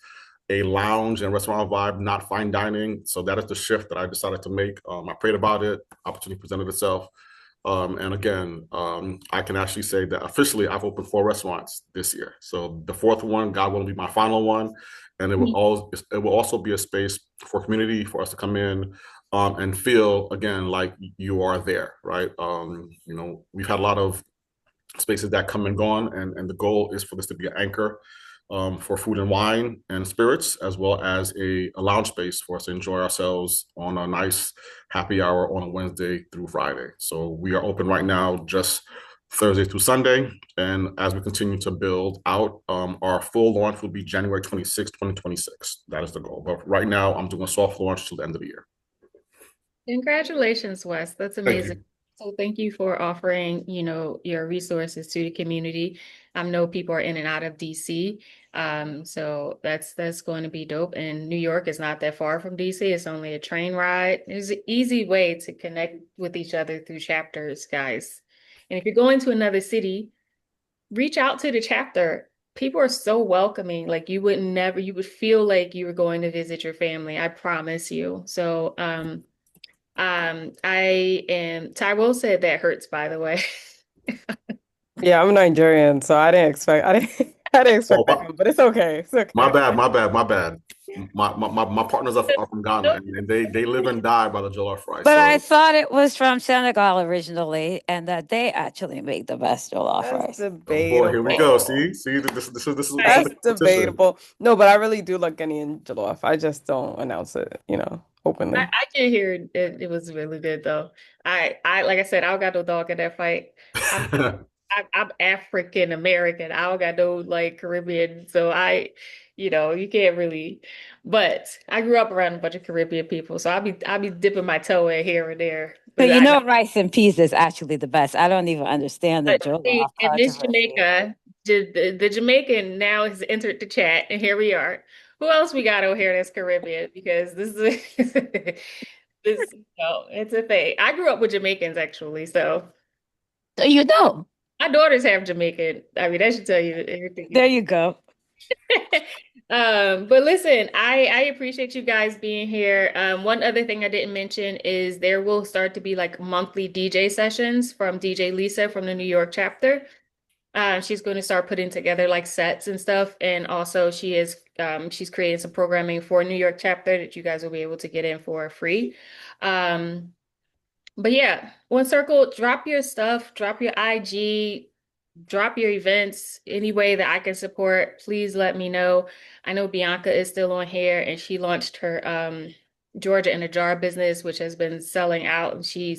a lounge and restaurant vibe, not fine dining, so that is the shift that I decided to make. I prayed about it, opportunity presented itself, and again, I can actually say that officially I've opened 4 restaurants this year. So the 4th one, God will be my final one, and it will also be a space for community for us to come in. And feel again like you are there, right? We've had a lot of spaces that come and gone, and the goal is for this to be an anchor for food and wine and spirits, as well as a lounge space for us to enjoy ourselves on a nice happy hour on a Wednesday through Friday. So we are open right now just Thursday through Sunday, and as we continue to build out, our full launch will be January 26, 2026. That is the goal. But right now, I'm doing a soft launch till the end of the year. Congratulations, Wes. That's amazing. So thank you for offering, your resources to the community. I know people are in and out of DC. So that's going to be dope. And New York is not that far from DC. It's only a train ride. It's an easy way to connect with each other through chapters, guys. And if you're going to another city, reach out to the chapter. People are so welcoming. Like you would feel like you were going to visit your family. I promise you. So, Tyrell said that hurts, by the way. Yeah, I'm Nigerian, so I didn't expect that one, but it's okay. It's okay. My bad. My partners are from Ghana, and they live and die by the jollof rice. But I thought it was from Senegal originally, and that they actually make the best jollof rice. Debatable. Oh boy, here we go. See, this is That's debatable. No, but I really do like Ghanaian jollof. I just don't announce it, openly. I can hear it was really good though. I like I said, I don't got no dog in that fight. I'm African American. I don't got no like Caribbean. So you can't really, but I grew up around a bunch of Caribbean people. So I'll be dipping my toe in here and there. So But rice and peas is actually the best. I don't even understand the jollof in Miss controversy. Jamaica, the Jamaican now has entered the chat, and here we are. Who else we got over here that's Caribbean? Because this is it's a thing. I grew up with Jamaicans actually, so You know. my daughters have Jamaican. I mean, that should tell you everything. There you go. But listen, I appreciate you guys being here. One other thing I didn't mention is there will start to be like monthly DJ sessions from DJ Lisa from the New York chapter. She's going to start putting together like sets and stuff, and also she's creating some programming for New York chapter that you guys will be able to get in for free. But yeah, One Circle, drop your stuff, drop your IG, drop your events, any way that I can support, please let me know. I know Bianca is still on here, and she launched her Georgia in a Jar business, which has been selling out, and she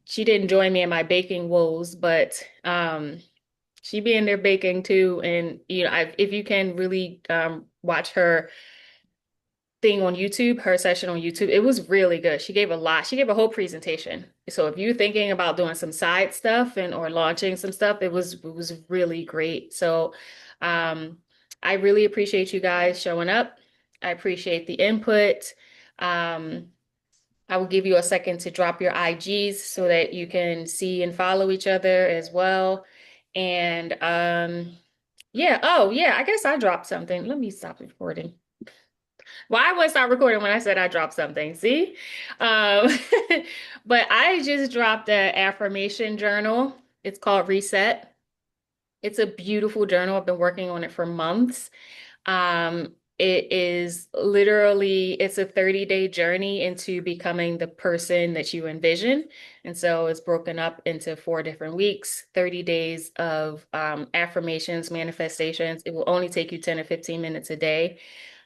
didn't join me in my baking woes, but She be in there baking too, and if you can really watch her thing on YouTube, her session on YouTube, it was really good. She gave a lot. She gave a whole presentation. So if you're thinking about doing some side stuff and or launching some stuff, it was really great. So I really appreciate you guys showing up. I appreciate the input. Um, I will give you a second to drop your IGs so that you can see and follow each other as well. And yeah, oh yeah, I guess I dropped something. Let me stop recording. Well, I wouldn't stop recording when I said I dropped something. See? Um, but I just dropped an affirmation journal. It's called Reset. It's a beautiful journal. I've been working on it for months. It is literally, it's a 30-day journey into becoming the person that you envision. And so it's broken up into 4 different weeks, 30 days of affirmations, manifestations. It will only take you 10 or 15 minutes a day.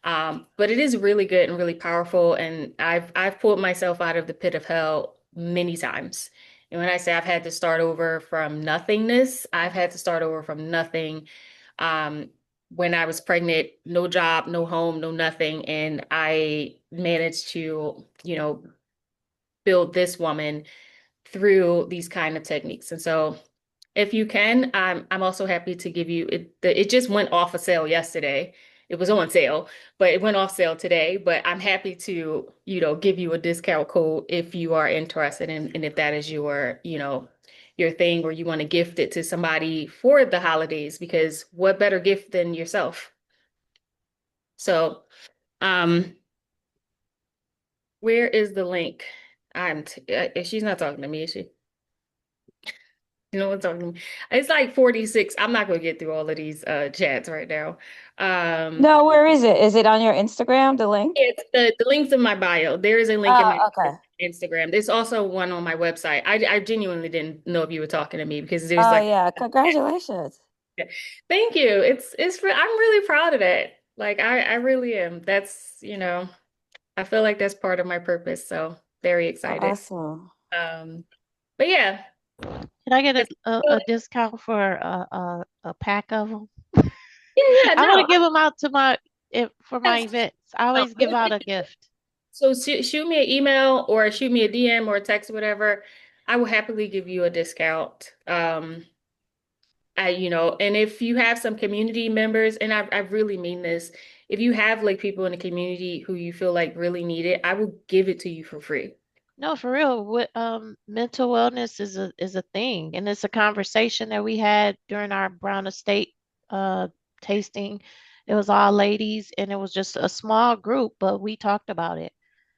But it is really good and really powerful. And I've pulled myself out of the pit of hell many times. And when I say I've had to start over from nothingness, I've had to start over from nothing. When I was pregnant, no job, no home, no nothing. And I managed to, build this woman through these kind of techniques. And so if you can, I'm also happy to give you it. It just went off a sale yesterday. It was on sale, but it went off sale today. But I'm happy to, give you a discount code if you are interested in, and if that is your thing, or you want to gift it to somebody for the holidays, because what better gift than yourself? So, um, where is the link? She's not talking to me, is she? You know what I'm talking about? It's like 46. I'm not gonna get through all of these chats right now. No, where is it? Is it on your Instagram, the link? It's the links in my bio. There is a link in my Oh, okay. Instagram. There's also one on my website. I genuinely didn't know if you were talking to me because there's Oh like, yeah, congratulations. thank you. I'm really proud of that. Like I really am. That's, I feel like that's part of my purpose. So very excited. Awesome. Um, but yeah, Can I get it's a discount for a pack of them? yeah, I want to no. give them out to for my Yes. events. I always give out a gift. So shoot me an email or shoot me a DM or a text, whatever. I will happily give you a discount. And if you have some community members, and I really mean this, if you have like people in the community who you feel like really need it, I will give it to you for free. No, for real. Mental wellness is a thing, and it's a conversation that we had during our Brown Estate uh tasting. It was all ladies, and it was just a small group, but we talked about it.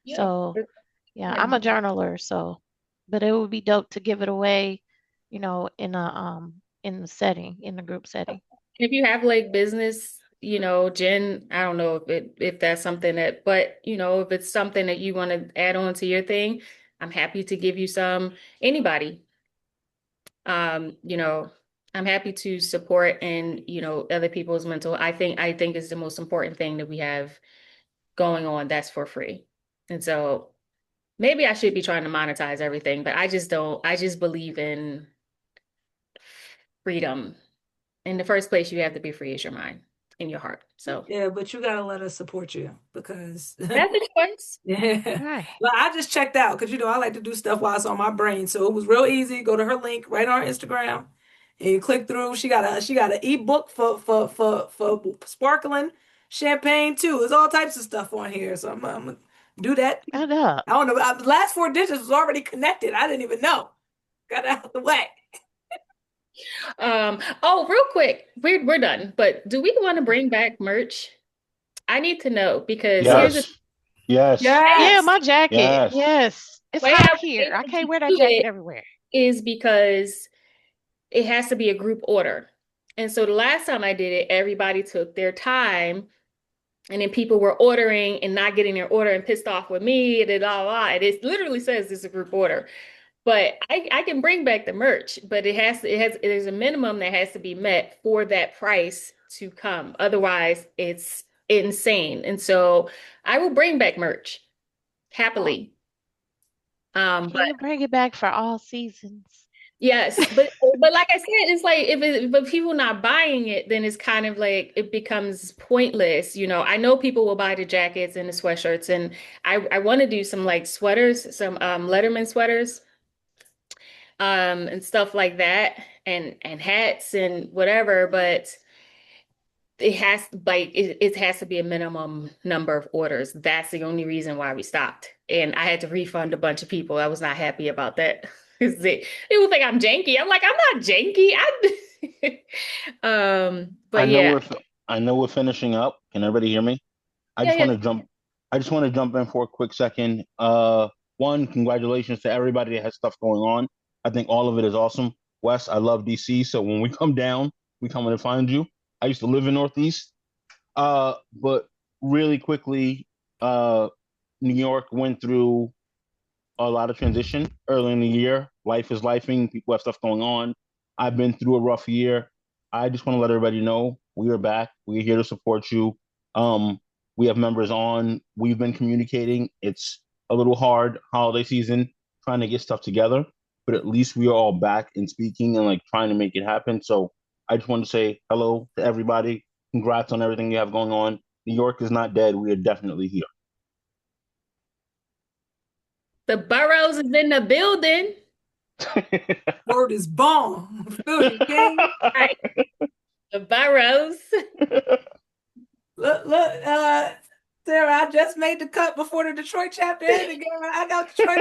Yeah. So, yeah, Yeah. I'm a journaler, so but it would be dope to give it away, in the setting, in the group setting. If you have like business, Jen, I don't know if that's something that, but if it's something that you want to add on to your thing, I'm happy to give you some. Anybody. um, you know, I'm happy to support and, other people's mental. I think is the most important thing that we have going on that's for free. And so maybe I should be trying to monetize everything, but I just don't. I just believe in freedom. In the first place, you have to be free as your mind and your heart. So Yeah, but you gotta let us support you because that's a choice. yeah. Right. Well, I just checked out because I like to do stuff while it's on my brain. So it was real easy. Go to her link right on her Instagram and you click through. She got an ebook for sparkling champagne too. There's all types of stuff on here. So I'm gonna do that. Shut up. I don't know. The last four digits was already connected. I didn't even know. Got out of the way. Oh, real quick, we're done. But do we want to bring back merch? I need to know because here's the Yes. Yes. Yeah, Yes. my jacket. Yes. Yes. It's way hot I was here. I able to can't wear that do jacket it everywhere. is because it has to be a group order. And so the last time I did it, everybody took their time, and then people were ordering and not getting their order and pissed off with me and blah, blah, blah. And it literally says it's a group order. But I can bring back the merch, but there's a minimum that has to be met for that price to come. Otherwise, it's insane. And so I will bring back merch happily. Can you bring it back for all seasons? Yes, but like I said, it's like if people not buying it, then it's kind of like it becomes pointless. I know people will buy the jackets and the sweatshirts, and I want to do some like sweaters, some Letterman sweaters, and stuff like that, and hats and whatever. But it has to be a minimum number of orders. That's the only reason why we stopped. And I had to refund a bunch of people. I was not happy about that. 'Cause people think I'm janky. I'm like, I'm not janky. I But know yeah. I know we're finishing up. Can everybody hear me? I Yeah, just yeah. want to jump. I just want to jump in for a quick second. One, congratulations to everybody that has stuff going on. I think all of it is awesome. Wes, I love DC, so when we come down, we coming to find you. I used to live in Northeast. But really quickly, New York went through a lot of transition early in the year. Life is lifing. People have stuff going on. I've been through a rough year. I just want to let everybody know we are back. We're here to support you. Um, we have members on. We've been communicating. It's a little hard holiday season trying to get stuff together, but at least we are all back and speaking and like trying to make it happen. So I just want to say hello to everybody. Congrats on everything you have going on. New York is not dead. We are definitely here. The Burrows is in the building. Word is bomb. Feel you, gang. Right. The Burrows. Look, Sarah, I just made the cut before the Detroit chapter ended again. I got Detroit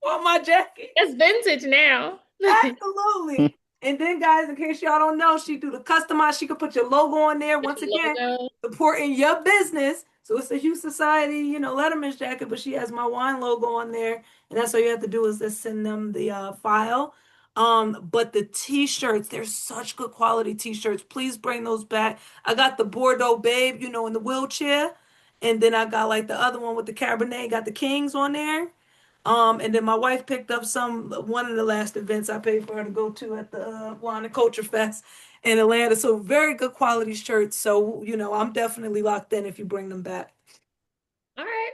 on my jacket. It's vintage now. Absolutely. And then, guys, in case y'all don't know, she do the customize. She could put your logo on there. Once again, Logo. supporting your business. So it's a Hue Society, Letterman's jacket, but she has my wine logo on there. And that's all you have to do is just send them the file. But the t-shirts, they're such good quality t-shirts. Please bring those back. I got the Bordeaux Babe, in the wheelchair. And then I got like the other one with the Cabernet, got the Kings on there. And then my wife picked up one of the last events I paid for her to go to at the Wine and Culture Fest in Atlanta. So very good quality shirts. So, I'm definitely locked in if you bring them back. All right.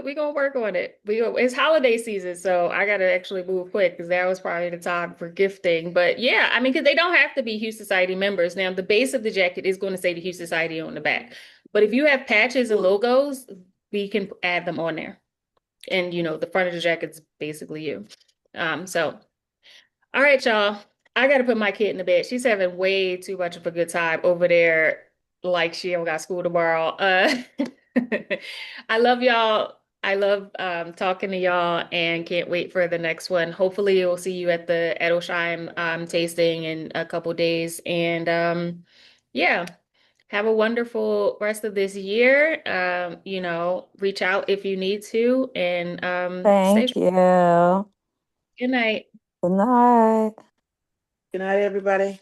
We're gonna work on it. It's holiday season, so I gotta actually move quick because that was probably the time for gifting. But yeah, I mean, because they don't have to be Hue Society members. Now, the base of the jacket is going to say the Hue Society on the back. But if you have patches and logos, we can add them on there. And the front of the jacket's basically you. So all right, y'all. I gotta put my kid in the bed. She's having way too much of a good time over there, like she don't got school tomorrow. I love y'all. I love talking to y'all and can't wait for the next one. Hopefully we'll see you at the Edelsheim tasting in a couple days. And yeah, have a wonderful rest of this year. Reach out if you need to and stay. Thank you. Good night. Good night. Good night, everybody.